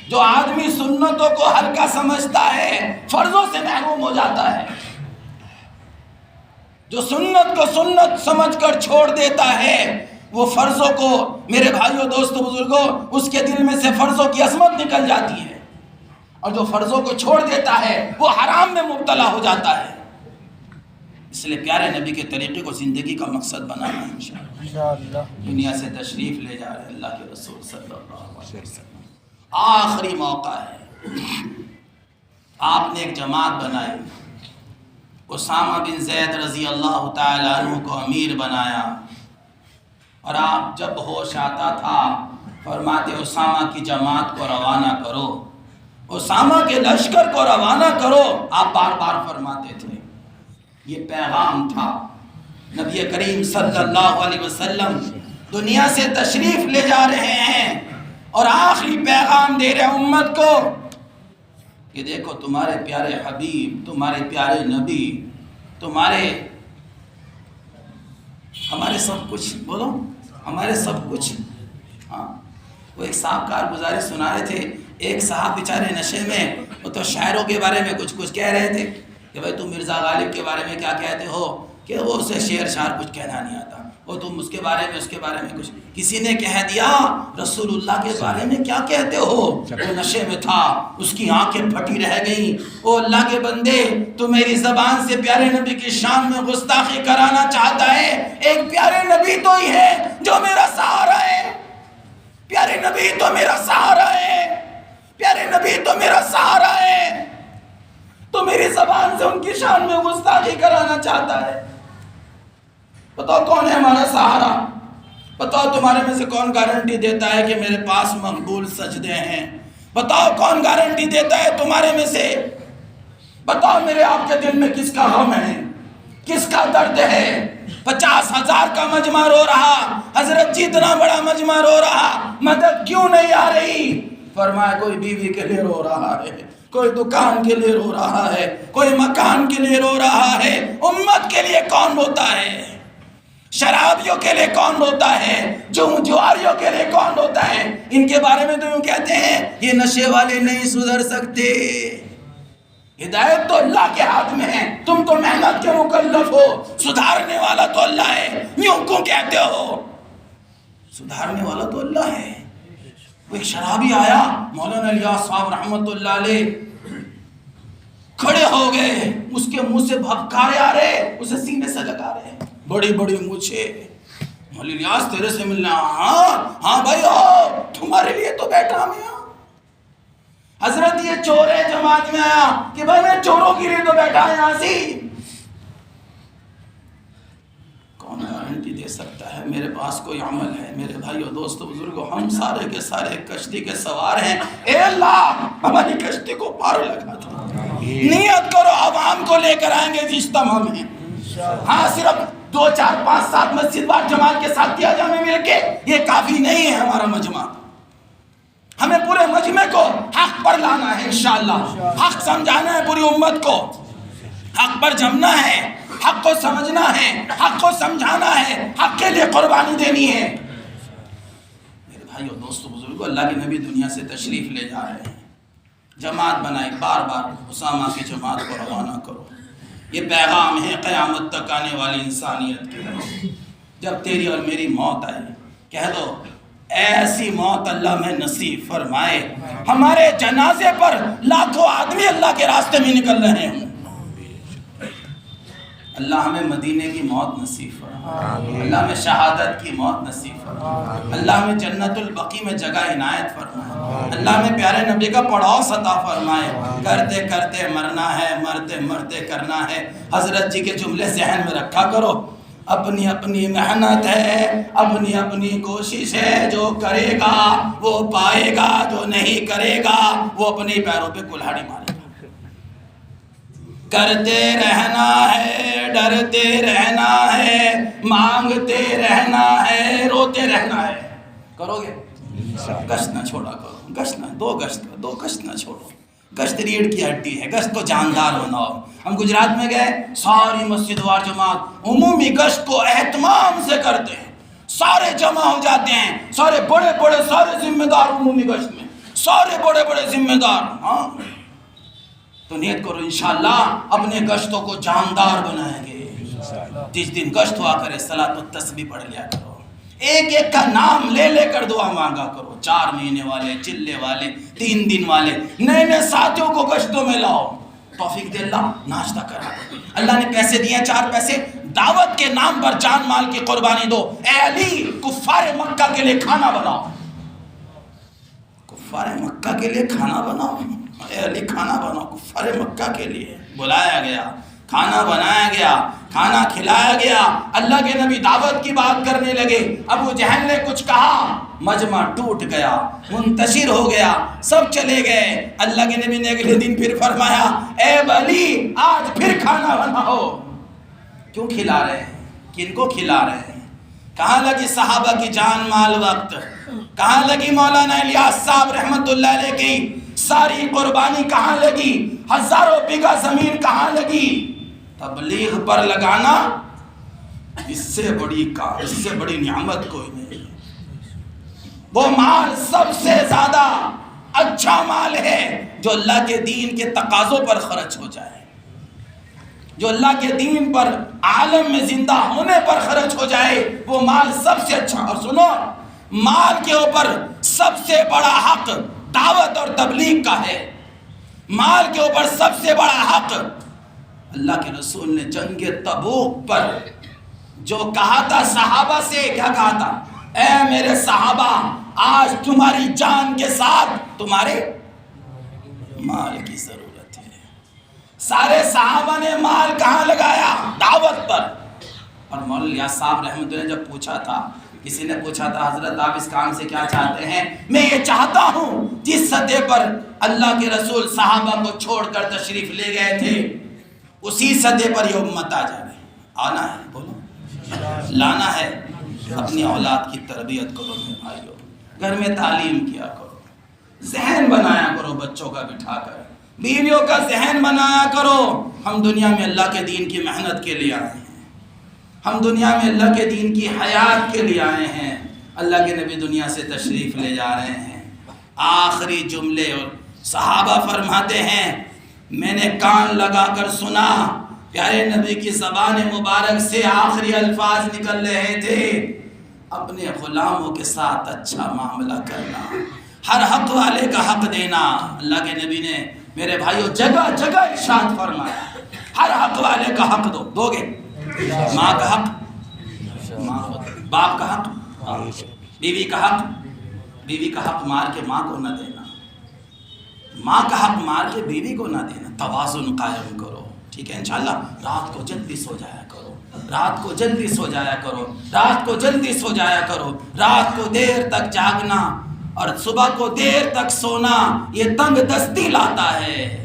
جو آدمی سنتوں کو ہلکا سمجھتا ہے فرضوں سے محروم ہو جاتا ہے، جو سنت کو سنت سمجھ کر چھوڑ دیتا ہے وہ فرضوں کو، میرے بھائیوں، دوستو، بزرگوں، اس کے دل میں سے فرضوں کی عظمت نکل جاتی ہے، اور جو فرضوں کو چھوڑ دیتا ہے وہ حرام میں مبتلا ہو جاتا ہے۔ اس لیے پیارے نبی کے طریقے کو زندگی کا مقصد بنانا ہے انشاءاللہ۔ دنیا سے تشریف لے جا رہے اللہ کے رسول صلی اللہ علیہ وسلم، آخری موقع ہے۔ آپ نے ایک جماعت بنائی، اسامہ بن زید رضی اللہ تعالیٰ عنہ کو امیر بنایا، اور آپ جب ہوش آتا تھا فرماتے اسامہ کی جماعت کو روانہ کرو، اسامہ کے لشکر کو روانہ کرو۔ آپ بار بار فرماتے تھے، یہ پیغام تھا۔ نبی کریم صلی اللہ علیہ وسلم دنیا سے تشریف لے جا رہے ہیں اور آخری پیغام دے رہے امت کو کہ دیکھو تمہارے پیارے حبیب، تمہارے پیارے نبی، ہمارے سب کچھ، بولو ہمارے سب کچھ۔ ہاں، وہ ایک صاحب کارگزاری سنا رہے تھے، ایک صاحب بیچارے نشے میں، وہ تو شاعروں کے بارے میں کچھ کہہ رہے تھے کہ بھائی تم مرزا غالب کے بارے میں کیا کہتے ہو، کہ وہ اسے شعر شعر کچھ کہنا نہیں آتا، وہ تم اس کے بارے میں کچھ۔ کسی نے کہہ دیا رسول اللہ کے بارے میں کیا کہتے ہو، وہ نشے میں تھا، اس کی آنکھیں پھٹی رہ گئیں۔ او اللہ کے بندے، تو میری زبان سے پیارے نبی کی شان میں گستاخی کرانا چاہتا ہے؟ ایک پیارے نبی تو ہی ہے جو میرا سہارا ہے، پیارے نبی تو میرا سہارا ہے، پیارے نبی تو میرا سہارا ہے، تو میری زبان سے ان کی شان میں گستاخی کرانا چاہتا ہے؟ بتاؤ کون ہے ہمارا سہارا؟ بتاؤ تمہارے میں سے کون گارنٹی دیتا ہے کہ میرے پاس مقبول سجدے ہیں؟ بتاؤ کون گارنٹی دیتا ہے تمہارے میں سے بتاؤ میرے آپ کے دل میں کس کا غم ہے، کس کا درد ہے؟ 50,000 کا مجمع رو رہا، حضرت جی اتنا بڑا مجمع رو رہا، مدد کیوں نہیں آ رہی؟ فرمایا کوئی بیوی کے لیے رو رہا ہے، کوئی دکان کے لیے رو رہا ہے، کوئی مکان کے لیے رو رہا ہے۔ امت کے لیے کون روتا ہے؟ شرابیوں کے لیے کون روتا ہے؟ جواریوں کے لیے کون روتا ہے؟ ان کے بارے میں تو یوں کہتے ہیں یہ نشے والے نہیں سدھر سکتے۔ ہدایت تو اللہ کے ہاتھ میں ہے، تم تو محنت کے مکلف ہو، سدھارنے والا تو اللہ ہے۔ یوں کیوں کہتے ہو؟ سدھارنے والا تو اللہ ہے۔ وہ ایک شرابی آیا، مولانا الیاس صاحب رحمت اللہ علیہ کھڑے ہو گئے، اس کے منہ سے بھبکارے آ رہے، اسے سینے سے لگا رہے، بڑی بڑی مونچھیں۔ مولانا الیاس تیرے سے ملنا؟ ہاں بھائی ہو، تمہارے لیے تو بیٹھا میں ہوں۔ حضرت یہ چور ہے، جماعت میں آیا کہ بھائی میں چوروں کے لیے تو بیٹھا ہے یہاں سے۔ کون گارنٹی دے سکتا ہے؟ میرے پاس کوئی عمل ہے؟ میرے بھائیو دوستو بزرگو، ہم سارے کے سارے کشتی کے سوار ہیں۔ اے اللہ ہماری کشتی کو پار لگا دو۔ نیت کرو عوام کو لے کر آئیں گے اس اجتماع میں۔ ہاں صرف 2 4 5 7 مسجد وار جماعت کے ساتھ کیا جامع مل کے یہ کافی نہیں ہے ہمارا مجمع۔ ہمیں پورے مجمع کو حق پر لانا ہے انشاءاللہ، حق سمجھانا ہے پوری امت کو، حق پر جمنا ہے، حق کو سمجھنا ہے، حق کو سمجھانا ہے، حق کے لیے قربانی دینی ہے۔ میرے بھائیو دوستو بزرگو، اللہ کے نبی دنیا سے تشریف لے جا رہے ہیں، جماعت بنائی، بار بار اسامہ کی جماعت کو روانہ کرو۔ یہ پیغام ہے قیامت تک آنے والی انسانیت کے لیے۔ جب تیری اور میری موت آئے، کہہ دو ایسی موت اللہ میں نصیب فرمائے ہمارے جنازے پر لاکھوں آدمی اللہ کے راستے میں نکل رہے ہوں۔ اللہ ہمیں مدینے کی موت نصیب فرمائے، اللہ ہمیں شہادت کی موت نصیب فرمائے، اللہ ہمیں جنت البقیع میں جگہ عنایت فرمائے، اللہ ہمیں پیارے نبی کا پڑاؤ عطا فرمائے۔ کرتے کرتے مرنا ہے، مرتے مرتے کرنا ہے۔ حضرت جی کے جملے ذہن میں رکھا کرو، اپنی اپنی محنت ہے، اپنی اپنی کوشش ہے، جو کرے گا وہ پائے گا، جو نہیں کرے گا وہ اپنے پیروں پہ کلہاڑی مارے گا۔ کرتے رہنا ہے، ڈرتے رہنا ہے، مانگتے رہنا ہے، روتے رہنا ہے۔ کرو گے؟ گشت نہ چھوڑا کرو، گشت نہ، 2 گشت نہ چھوڑو۔ گشت ریڑھ کی ہڈی ہے، گشت کو جاندار بناؤ۔ ہم گجرات میں گئے، ساری مسجد وار جماعت عمومی گشت کو اہتمام سے کرتے ہیں، سارے جمع ہو جاتے ہیں، سارے بڑے بڑے سارے ذمہ دار عمومی گشت میں، سارے بڑے بڑے ذمہ دار۔ ہاں تو نیت کرو انشاءاللہ اپنے گشتوں کو جاندار بنائیں گے۔ جس دن گشت ہوا کرے صلاۃ التسبیح پڑھ لیا کرو، ایک ایک کا نام لے لے کر دعا مانگا کرو۔ 4 مہینے والے، چلے والے، 3 دن والے، نئے نئے ساتھیوں کو گشتوں میں لاؤ۔ توفیق دے اللہ، ناشتہ کرا دو۔ اللہ نے پیسے دیے 4 پیسے، دعوت کے نام پر جان مال کی قربانی دو۔ اے علی کفار مکہ کے لیے کھانا بناؤ، کفار مکہ کے لیے کھانا بناؤ۔ اے علی کھانا بناؤ کفار مکہ کے لیے۔ بلایا گیا، کھانا بنایا گیا، کھانا کھلایا گیا۔ اللہ کے نبی دعوت کی بات کرنے لگے، ابو جہل نے کچھ کہا، مجمع ٹوٹ گیا، منتشر ہو گیا، سب چلے گئے۔ اللہ کے نبی نے اگلے دن پھر فرمایا، اے علی آج پھر کھانا بناؤ۔ کیوں کھلا رہے ہیں؟ کن کو کھلا رہے ہیں؟ کہاں لگی صحابہ کی جان مال وقت؟ کہاں لگی مولانا الیاس صاحب رحمت اللہ علیہ کی ساری قربانی؟ کہاں لگی؟ ہزاروں بیگھہ زمین کہاں لگی؟ تبلیغ پر لگانا اس سے بڑی نعمت کوئی نہیں۔ وہ مال سب سے زیادہ اچھا مال ہے جو اللہ کے دین کے تقاضوں پر خرچ ہو جائے، جو اللہ کے دین پر عالم میں زندہ ہونے پر خرچ ہو جائے، وہ مال سب سے اچھا۔ اور سنو، مال کے اوپر سب سے بڑا حق دعوت اور تبلیغ کا ہے۔ مال کے اوپر سب سے بڑا حق، اللہ کے رسول نے جنگ تبوک پر جو کہا تھا صحابہ سے، کیا کہا تھا؟ اے میرے صحابہ، آج تمہاری جان کے ساتھ تمہارے مال کی ضرورت ہے۔ سارے صحابہ نے مال کہاں لگایا؟ دعوت پر۔ اور مولانا الیاس صاحب رحمۃ اللہ نے جب پوچھا تھا، کسی نے پوچھا تھا حضرت آپ اس کام سے کیا چاہتے ہیں؟ میں یہ چاہتا ہوں جس سطح پر اللہ کے رسول صحابہ کو چھوڑ کر تشریف لے گئے تھے اسی سطح پر یہ امت آ جائے. آنا ہے، بولو لانا ہے. اپنی اولاد کی تربیت کرو میرے بھائیو، گھر میں تعلیم کیا کرو، ذہن بنایا کرو بچوں کا بٹھا کر، بیویوں کا ذہن بنایا کرو. ہم دنیا میں اللہ کے دین کی محنت کے لیے آئے ہیں، ہم دنیا میں اللہ کے دین کی حیات کے لیے آئے ہیں. اللہ کے نبی دنیا سے تشریف لے جا رہے ہیں. آخری جملے اور صحابہ فرماتے ہیں میں نے کان لگا کر سنا، پیارے نبی کی زبان مبارک سے آخری الفاظ نکل رہے تھے، اپنے غلاموں کے ساتھ اچھا معاملہ کرنا، ہر حق والے کا حق دینا. اللہ کے نبی نے میرے بھائیوں جگہ جگہ ارشاد فرمایا ہر حق والے کا حق دو گے. ماں کا حق، باپ کا حق، بیوی کا حق، بیوی کا حق مار کے ماں کو نہ دینا، ماں کا حق مار کے بیوی کو نہ دینا. توازن قائم کرو، ٹھیک ہے انشاءاللہ. رات کو جلدی سو جایا کرو، رات کو جلدی سو جایا کرو، رات کو جلدی سو جایا کرو. رات کو دیر تک جاگنا اور صبح کو دیر تک سونا یہ تنگ دستی لاتا ہے،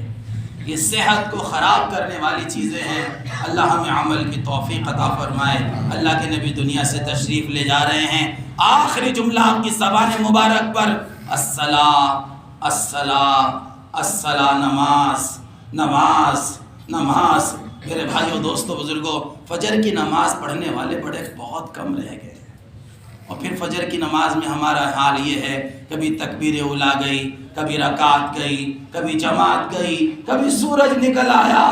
یہ صحت کو خراب کرنے والی چیزیں ہیں. اللہ ہمیں عمل کی توفیق عطا فرمائے. اللہ کے نبی دنیا سے تشریف لے جا رہے ہیں. آخری جملہ آپ کی زبان مبارک پر الصلاۃ الصلاۃ الصلاۃ، نماز نماز نماز. میرے بھائیوں دوستوں بزرگوں، فجر کی نماز پڑھنے والے بڑے بہت کم رہ گئے. اور پھر فجر کی نماز میں ہمارا حال یہ ہے، کبھی تکبیر اولیٰ گئی، کبھی رکعت گئی، کبھی جماعت گئی، کبھی سورج نکل آیا،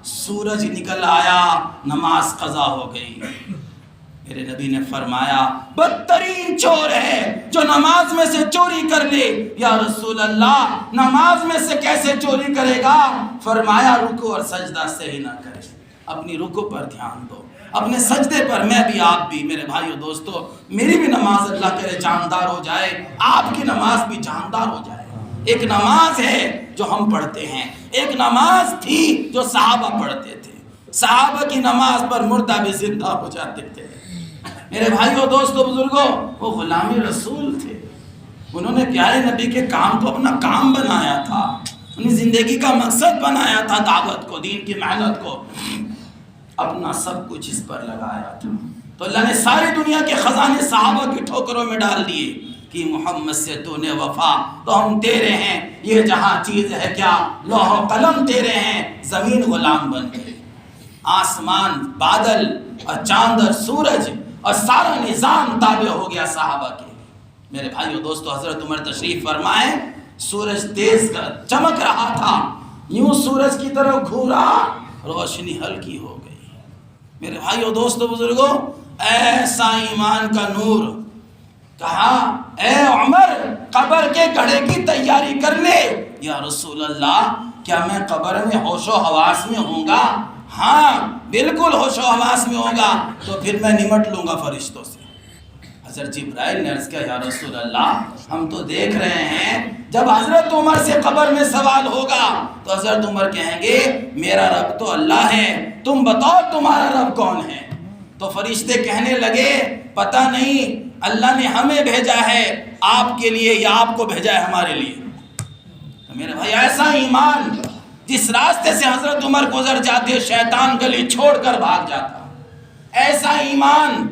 سورج نکل آیا نماز قضا ہو گئی. میرے نبی نے فرمایا بدترین چور ہے جو نماز میں سے چوری کر لے. یا رسول اللہ نماز میں سے کیسے چوری کرے گا؟ فرمایا رکوع اور سجدہ صحیح نہ کرے. اپنی رکوع پر دھیان دو، اپنے سجدے پر. میں بھی آپ بھی میرے بھائیو دوستو، میری بھی نماز اللہ کرے جاندار ہو جائے، آپ کی نماز بھی جاندار ہو جائے. ایک نماز ہے جو ہم پڑھتے ہیں، ایک نماز تھی جو صحابہ پڑھتے تھے. صحابہ کی نماز پر مردہ بھی زندہ ہو جاتے تھے. میرے بھائیو دوستو بزرگوں، وہ غلامی رسول تھے. انہوں نے پیارے نبی کے کام کو اپنا کام بنایا تھا، انہیں زندگی کا مقصد بنایا تھا، دعوت کو، دین کی محنت کو، اپنا سب کچھ اس پر لگایا تھا. تو اللہ نے ساری دنیا کے خزانے صحابہ کی ٹھوکروں میں ڈال دیے کہ محمد سے تو نے وفا، تو ہم تیرے ہیں. یہ جہاں چیز ہے کیا، لوح و قلم تیرے ہیں. زمین غلام بن گئی، آسمان، بادل اور چاند اور سورج اور سارا نظام تابع ہو گیا صحابہ کے. میرے بھائیو دوستو، حضرت عمر تشریف فرمائے، سورج تیز چمک رہا تھا، یوں سورج کی طرف گھورا، روشنی ہلکی ہو گئی. میرے بھائیو دوستو بزرگوں، ایسا ایمان کا نور. کہا اے عمر قبر کے گڑھے کی تیاری کر لے. یا رسول اللہ کیا میں قبر میں ہوش و حواس میں ہوں گا؟ ہاں بالکل ہوش و حواس میں ہوگا. تو پھر میں نمٹ لوں گا فرشتوں سے. حضرت جبرائیل نے عرض کیا یا رسول اللہ ہم تو دیکھ رہے ہیں جب حضرت عمر سے قبر میں سوال ہوگا تو حضرت عمر کہیں گے میرا رب تو اللہ ہے، تم بتاؤ تمہارا رب کون ہے؟ تو فرشتے کہنے لگے پتہ نہیں، اللہ نے ہمیں بھیجا ہے آپ کے لیے یا آپ کو بھیجا ہے ہمارے لیے. تو میرے بھائی ایسا ایمان، جس راستے سے حضرت عمر گزر جاتے شیطان گلی چھوڑ کر بھاگ جاتا، ایسا ایمان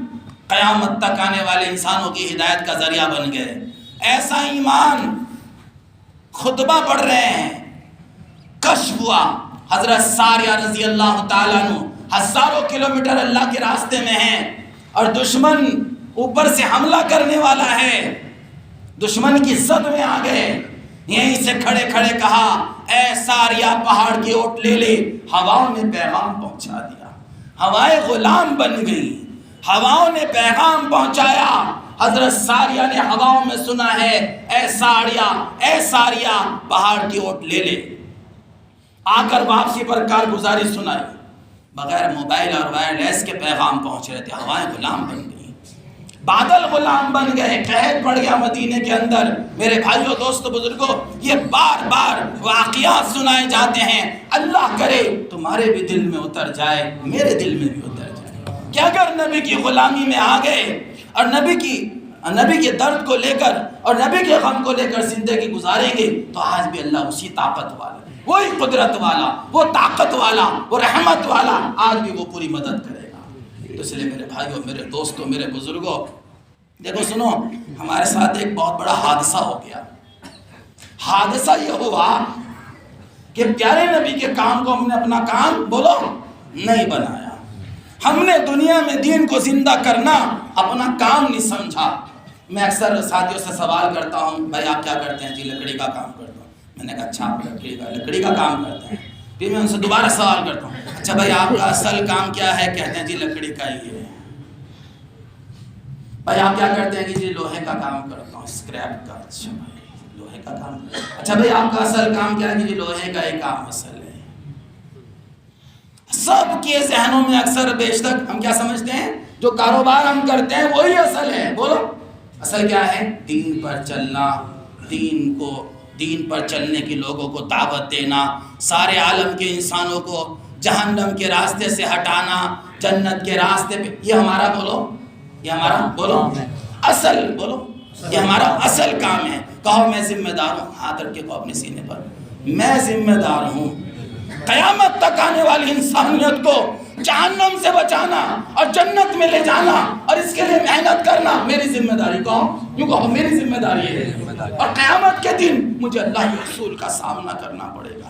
قیامت تک آنے والے انسانوں کی ہدایت کا ذریعہ بن گئے. ایسا ایمان خطبہ پڑھ رہے ہیں، کشف ہوا حضرت ساریہ رضی اللہ تعالیٰ عنہ ہزاروں کلومیٹر اللہ کے راستے میں ہیں اور دشمن اوپر سے حملہ کرنے والا ہے، دشمن کی زد میں آ گئے. یہیں سے کھڑے کھڑے کہا اے ساریہ پہاڑ کی اوٹ لے لے. ہواؤں نے پیغام پہنچا دیا، ہوائیں غلام بن گئی، ہواؤں نے پیغام پہنچایا. حضرت ساریہ نے ہواؤں میں سنا ہے اے ساریہ پہاڑ کی اوٹ لے لے. آ کر واپسی پر کارگزاری سنائی، بغیر موبائل اور وائرلیس کے پیغام پہنچ رہے تھے. ہوائیں غلام بن گئی، بادل غلام بن گئے، قحط پڑ گیا مدینے کے اندر. میرے بھائیوں دوستو بزرگوں، یہ بار بار واقعات سنائے جاتے ہیں. اللہ کرے تمہارے بھی دل میں اتر جائے، میرے دل میں بھی اتر جائے کہ اگر نبی کی غلامی میں آ گئے اور نبی کی نبی کے درد کو لے کر اور نبی کے غم کو لے کر زندگی گزاریں گے تو آج بھی اللہ اسی طاقت والا، وہی قدرت والا، وہ طاقت والا، وہ رحمت والا آج بھی وہ پوری مدد کرے گا۔ تو اس لیے میرے بھائیوں، میرے دوستوں، میرے بزرگوں، دیکھو سنو، ہمارے ساتھ ایک بہت بڑا حادثہ ہو گیا۔ حادثہ یہ ہوا کہ پیارے نبی کے کام کو ہم نے اپنا کام بولو نہیں بنایا۔ ہم نے دنیا میں دین کو زندہ کرنا اپنا کام نہیں سمجھا۔ میں اکثر ساتھیوں سے سوال کرتا ہوں، بھائی آپ کیا کرتے ہیں؟ جی لکڑی کا کام کرتا ہوں۔ میں نے کہا اچھا آپ لکڑی کا کام کرتے ہیں۔ پھر میں ان سے دوبارہ سوال کرتا ہوں، اچھا بھائی آپ کا اصل کام کیا ہے؟ کہتے ہیں جی لکڑی کا ہی ہے۔ بھائی آپ کیا کرتے ہیں؟ جی لوہے کا کام کرتا ہوں، اسکریپ کا۔ اچھا بھائی لوہے کا کام، اچھا بھائی آپ کا اصل کام کیا ہے؟ جی لوہے کا ہی کام اصل ہے۔ سب کے ذہنوں میں اکثر بیشتر ہم کیا سمجھتے ہیں؟ جو کاروبار ہم کرتے ہیں وہی اصل ہے۔ بولو اصل کیا ہے؟ دین پر چلنا، دین پر چلنے کی لوگوں کو دعوت دینا، سارے عالم کے انسانوں کو جہنم کے راستے سے ہٹانا، جنت کے راستے پہ، یہ ہمارا بولو اصل، بولو یہ ہمارا اصل کام ہے۔ کہو میں ذمہ دار ہوں، ہاتھ رکھ کے کہو اپنے سینے پر، میں ذمہ دار ہوں قیامت تک آنے والی انسانیت کو جہنم سے بچانا اور جنت میں لے جانا، اور اس کے لیے محنت کرنا میری ذمہ داری۔ کہو میری ذمہ داری ہے، اور قیامت کے دن مجھے اللہ کے رسول کا سامنا کرنا پڑے گا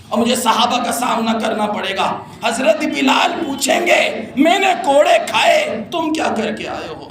اور مجھے صحابہ کا سامنا کرنا پڑے گا۔ حضرت بلال پوچھیں گے میں نے کوڑے کھائے تم کیا کر کے آئے ہو؟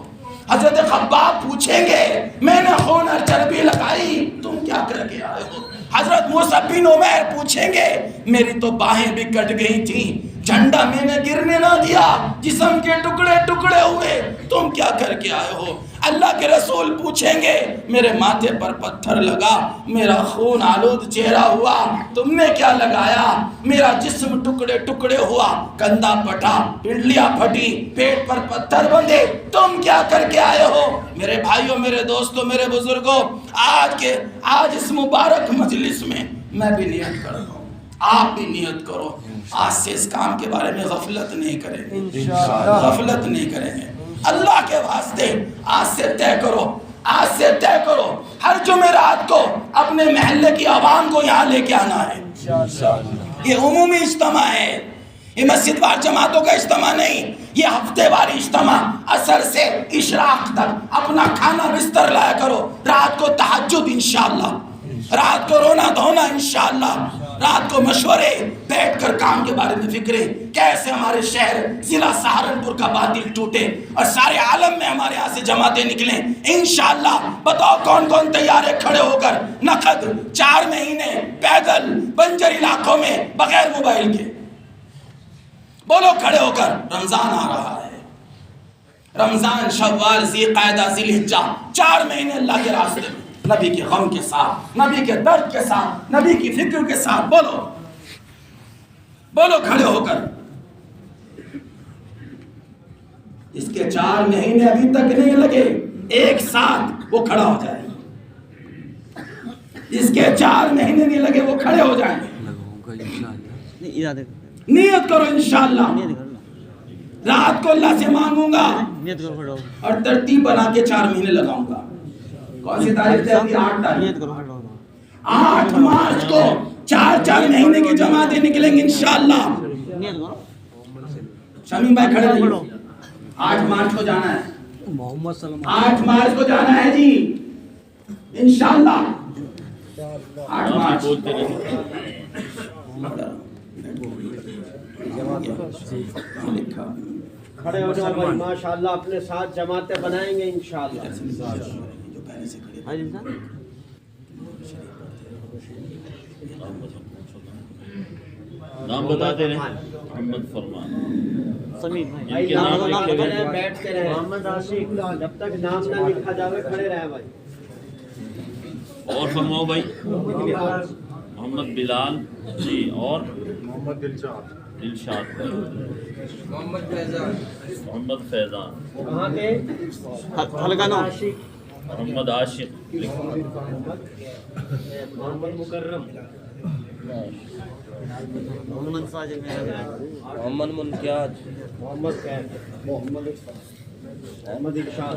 حضرت خباب پوچھیں گے میں نے خون اور چربی لگائی تم کیا کر کے آئے ہو؟ حضرت موسیٰ بن عمیر پوچھیں گے میری تو باہیں بھی کٹ گئی تھیں، جھنڈا میں نے گرنے نہ دیا، جسم کے ٹکڑے ٹکڑے ہوئے، تم کیا کر کے آئے ہو؟ اللہ کے رسول پوچھیں گے میرے ماتھے پر پتھر لگا، میرا خون آلود چہرہ ہوا، تم نے کیا لگایا؟ میرا جسم ٹکڑے ٹکڑے ہوا، کندھا پھٹا، پنڈلیاں پھٹی، پیٹ پر پتھر بندھے، تم کیا کر کے آئے ہو؟ میرے بھائیوں، میرے دوستوں، میرے بزرگوں، آج اس مبارک مجلس میں میں بھی نیت کرتا ہوں، آپ بھی نیت کرو، آج سے اس کام کے بارے میں غفلت نہیں کریں گے، غفلت نہیں کریں گے۔ اللہ کے واسطے آج سے طے کرو ہر جمعرات کو اپنے محلے کی عوام کو یہاں لے کے آنا ہے۔ یہ عمومی اجتماع ہے، یہ مسجد وار جماعتوں کا اجتماع نہیں، یہ ہفتے واری اجتماع۔ عصر سے اشراق تک اپنا کھانا بستر لایا کرو، رات کو تہجد انشاءاللہ، رات کو رونا دھونا انشاءاللہ، رات کو مشورے، بیٹھ کر کام کے بارے میں فکریں، کیسے ہمارے شہر ضلع سہارنپور کا باطل ٹوٹے اور سارے عالم میں ہمارے یہاں سے جماعتیں نکلیں انشاءاللہ۔ بتاؤ کون کون تیار ہے کھڑے ہو کر نقد 4 مہینے پیدل بنجر علاقوں میں بغیر موبائل کے؟ بولو کھڑے ہو کر، رمضان آ رہا ہے، رمضان، شوال، ذی قعدہ، ذی الحجہ، 4 مہینے اللہ کے راستے میں، نبی کے غم کے ساتھ، نبی کے درد کے ساتھ، نبی کی فکر کے ساتھ، بولو کھڑے ہو کر۔ اس کے 4 مہینے ابھی تک نہیں لگے، ایک ساتھ وہ کھڑا ہو جائے، اس کے 4 مہینے نہیں لگے وہ کھڑے ہو جائیں گے۔ نیت کرو انشاءاللہ، رات کو اللہ سے مانگوں گا اور ترتیب بنا کے 4 مہینے لگاؤں گا۔ کون سی تاریخ تھی ابھی؟ 8 تاریخ، 8 مارچ کو 4 مہینے کی جماعتیں نکلیں گے انشاءاللہ۔ شمیم بھائی کھڑے رہیے، 8 مارچ کو جانا ہے، 8 مارچ کو جانا ہے جی انشاءاللہ، 8 مارچ۔ کھڑے ہو جاؤ بھائی، ماشاءاللہ اپنے ساتھ جماعتیں بنائیں گے انشاءاللہ۔ نام بتاتے رہے، محمد فرمان، بھائی نام بیٹھتے رہے، محمد عاشق، جب تک نام نہ لکھا جاوے کھڑے رہے بھائی۔ اور فرماؤ بھائی، محمد بلال جی، اور محمد دلشاد، محمد فیضان، کہاں کے؟ محمد عاشق، محمد مکرم، محمد ساجد، محمد منقیاد، محمد قید، محمد ارشاد،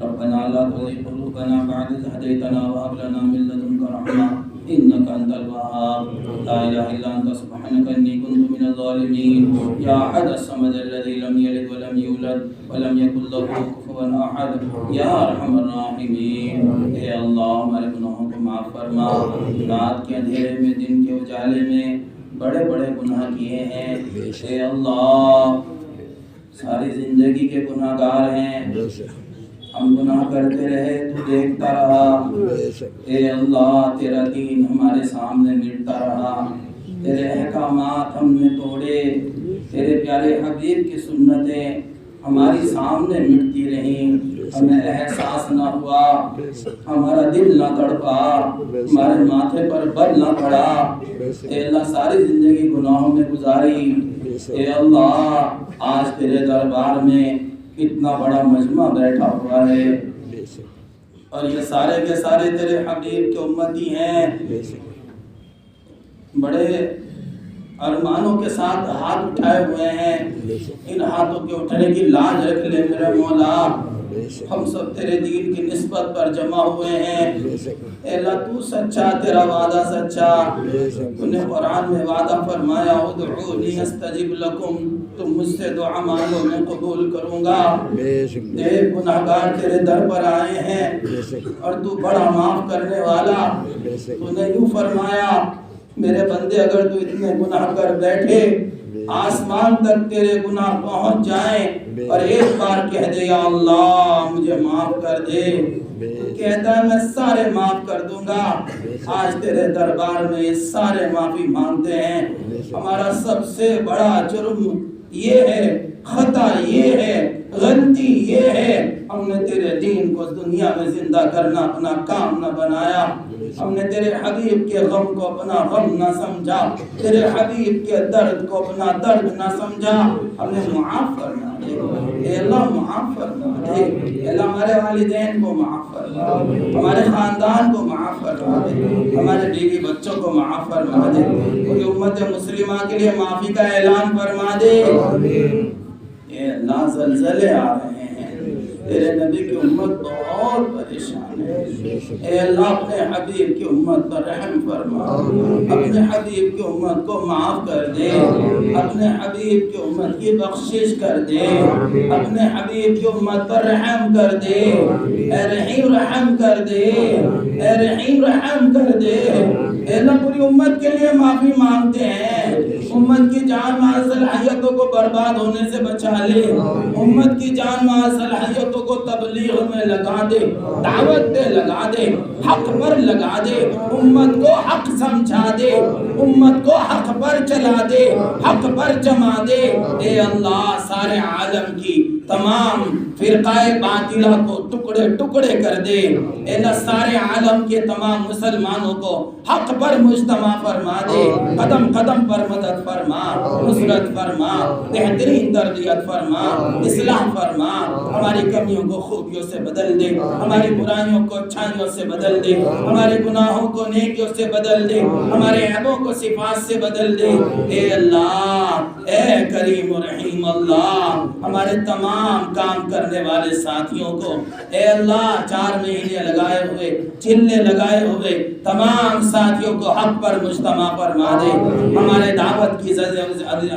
ربنا لا تزغ قلوبنا بعد إذ هديتنا وهب لنا من لدنك رحمة إنك أنت الوهاب لا إله إلا أنت سبحانك إني كنت من الظالمين يا أحد الصمد الذي لم يلد ولم يولد ولم يكن له كفوا أحد يا أرحم الراحمين اے اللہ ہمارے گناہوں کو معاف فرما، رات کے اندھیرے میں دن کے اجالے میں بڑے بڑے گناہ کیے ہیں اے اللہ، ساری زندگی کے گناہ گار ہیں، ہم گناہ کرتے رہے تو دیکھتا رہا اے اللہ، تیرا دین ہمارے سامنے مٹتا رہا، تیرے احکامات ہم نے توڑے، تیرے پیارے حبیب کی سنتیں ہماری سامنے مٹتی رہیں، ہمیں احساس نہ ہوا، ہمارا دل نہ تڑپا، ہمارے ماتھے پر بر نہ پڑا اے اللہ، ساری زندگی گناہوں میں گزاری اے اللہ، آج تیرے دربار میں اتنا بڑا مجمع بیٹھا ہوا ہے اور یہ سارے کے سارے تیرے حبیب کے امتی ہیں، بڑے ارمانوں کے ساتھ ہاتھ اٹھائے ہوئے ہیں، ان ہاتھوں کے اٹھنے کی لاج رکھ لے میرے مولا، ہم سب تیرے دین کی نسبت پر جمع ہوئے ہیں اے اللہ، تو سچا، تیرا وعدہ سچا، تو نے قرآن میں وعدہ فرمایا ادعونی استجب لکم، تم مجھ سے دعا مانگو میں قبول کروں گا، دیکھ گناہگار تیرے در پر آئے ہیں اور تو بڑا معاف کرنے والا، تو نے یوں فرمایا میرے بندے اگر تو اتنے گناہ کر بیٹھے آسمان تک تیرے گناہ پہنچ جائیں اور ایک بار کہہ دے یا اللہ مجھے معاف کر دے، تو کہتا ہے میں سارے معاف کر دوں گا۔ آج تیرے دربار میں یہ سارے معافی مانگتے ہیں، ہمارا سب سے بڑا جرم یہ ہے، خطا یہ ہے، غلطی یہ ہے، ہم نے تیرے دین کو دنیا میں زندہ کرنا اپنا کام نہ بنایا، ہم نے تیرے حبیب کے غم کو اپنا غم نہ سمجھا، تیرے حبیب کے درد کو اپنا درد نہ سمجھا، ہم نے معاف فرما دے اے اللہ، معاف فرما دے اے اللہ، ہمارے والدین کو معاف فرما دے، ہمارے خاندان کو معاف فرما دے، ہمارے بیوی بچوں کو معاف فرما دے، پوری امت مسلمہ کے لیے معافی کا اعلان فرما دے اے اللہ، زلزلے آ رہے ہیں، تیرے نبی کی امت بہت پریشان ہے اے اللہ، اپنے حبیب کی امت پر رحم فرما، اپنے حبیب کی امت کو معاف کر دے، اپنے حبیب کی امت کی بخشش کر دے، اپنے حبیب کی امت پر رحم کر دے اے رحیم، رحم کر دے اے رحیم، رحم کر دے اے اللہ، پوری امت کے لیے معافی مانگتے ہیں، امت کی جان مال صلاحیتوں کو برباد ہونے سے بچا لے، امت کی جان مال صلاحیتوں کو تبلیغ میں لگا دے، دعوت پہ لگا دے، حق پر لگا دے، امت کو حق سمجھا دے، امت کو حق پر چلا دے، حق پر جما دے اے اللہ، سارے عالم کی تمام فرقہ باطلہ کو ٹکڑے ٹکڑے کر دے اے اللہ، سارے عالم کے تمام مسلمانوں کو حق پر مجتمع فرما دے، قدم قدم پر مدد فرما، نصرت فرما، بہترین تربیت فرما، اصلاح فرما، ہماری کمیوں کو خوبیوں سے بدل دے، ہماری برائیوں کو اچھائیوں سے بدل دے، ہمارے گناہوں کو نیکیوں سے بدل دے، ہمارے عیبوں کو صفات سے بدل دے اے اللہ، اے کریم کریم و رحیم اللہ ہمارے تمام کام کرنے والے ساتھیوں کو اے اللہ 4 مہینے لگائے ہوئے چلے لگائے ہوئے تمام ساتھیوں کو حق پر مجتمع فرما دے. ہمارے دعوت کی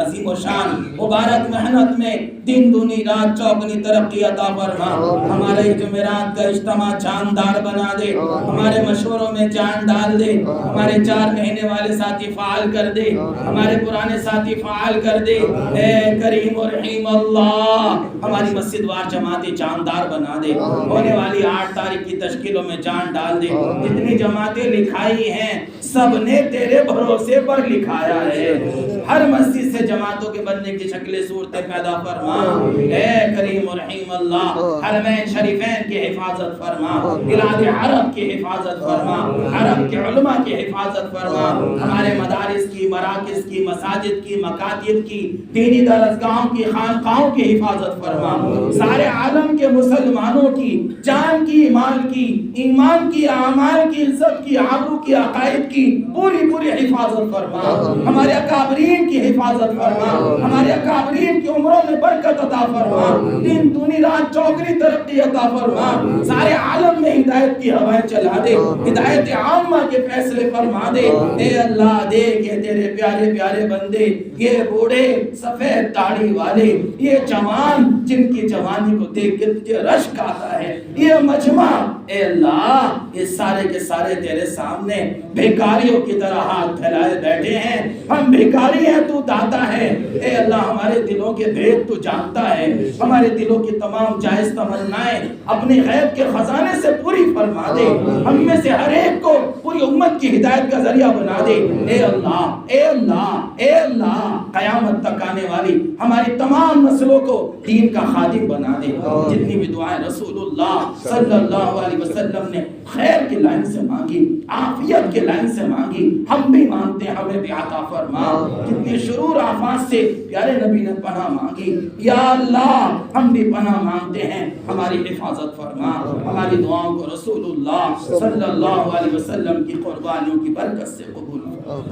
عظیم و شان مبارک محنت میں دن دنی رات چوگنی ترقی عطا فرما. ہمارے جمعرات کا اجتماع جاندار بنا دے. ہمارے مشوروں میں جان ڈال دے. ہمارے 4 مہینے والے ساتھی فعال کر دے. ہمارے پرانے ساتھی فعال کر دے. اے کریم و رحیم اللہ ہماری مسجد وار جماعتیں جاندار بنا دے. ہونے والی 8 تاریخ کی تشکیلوں میں جان ڈال دے. جتنی جماعتیں لکھائی ہیں سب نے تیرے بھروسے پر لکھایا ہے. ہر مسجد سے جماعتوں کے بننے کی شکلیں صورتیں پیدا فرما. اے کریم و رحیم اللہ حرمین شریفین کی حفاظت فرما. بلاد عرب کی حفاظت فرما. عرب کے علماء کی حفاظت فرما. ہمارے مدارس کی مراکز کی مساجد کی مکاتب کی دینی درسگاہوں کی خانقاہوں کی حفاظت فرما. سارے عالم کے مسلمانوں کی جان کی مال کی ایمان کی اعمال کی عزت کی آبرو کی عقائد کی پوری حفاظت فرما. ہمارے اکابرین کی حفاظت فرما. ہمارے اکابرین کی عمروں میں برکت عطا فرما. دن دنی رات چوگنی ترقی عطا فرما. سارے عالم میں ہدایت کی ہوائیں چلا دے. ہدایت عامہ کے فیصلے فرما دے. اے اللہ دیکھ یہ تیرے پیارے پیارے بندے یہ بوڑھے سفید داڑھی والے یہ جوان جن کی جوانی کو دیکھ کے تجھے رشک آتا ہے یہ مجمع اے اللہ یہ سارے کے سارے تیرے سامنے بھیکاریوں کی طرح ہاتھ پھیلائے بیٹھے ہیں. ہم بھیکاری ہیں تو داتا ہے. اے اللہ ہمارے دلوں کے بھید تو جانتا ہے. ہمارے دلوں کی تمام جائز تمنائیں اپنے غیب کے خزانے سے پوری فرما دے. ہم میں سے ہر ایک کو پوری امت کی ہدایت کا ذریعہ بنا دے. اے اللہ اے اللہ اے اللہ قیامت تک آنے والی ہماری تمام نسلوں کو دین کا خادم بنا دے. جتنی بھی دعائیں رسول اللہ صلی اللہ علیہ وسلم نے خیر کے لائن سے مانگی عافیت کے لائن سے مانگی ہم بھی مانگتے ہیں ہمیں بھی عطا فرما. جتنی شرور آفات سے پیارے نبی نے پناہ مانگی یا اللہ ہم بھی پناہ مانگتے ہیں ہماری حفاظت فرما. ہماری دعاؤں کو رسول اللہ صلی اللہ علیہ وسلم کی قربانیوں کی برکت سے قبول فرما.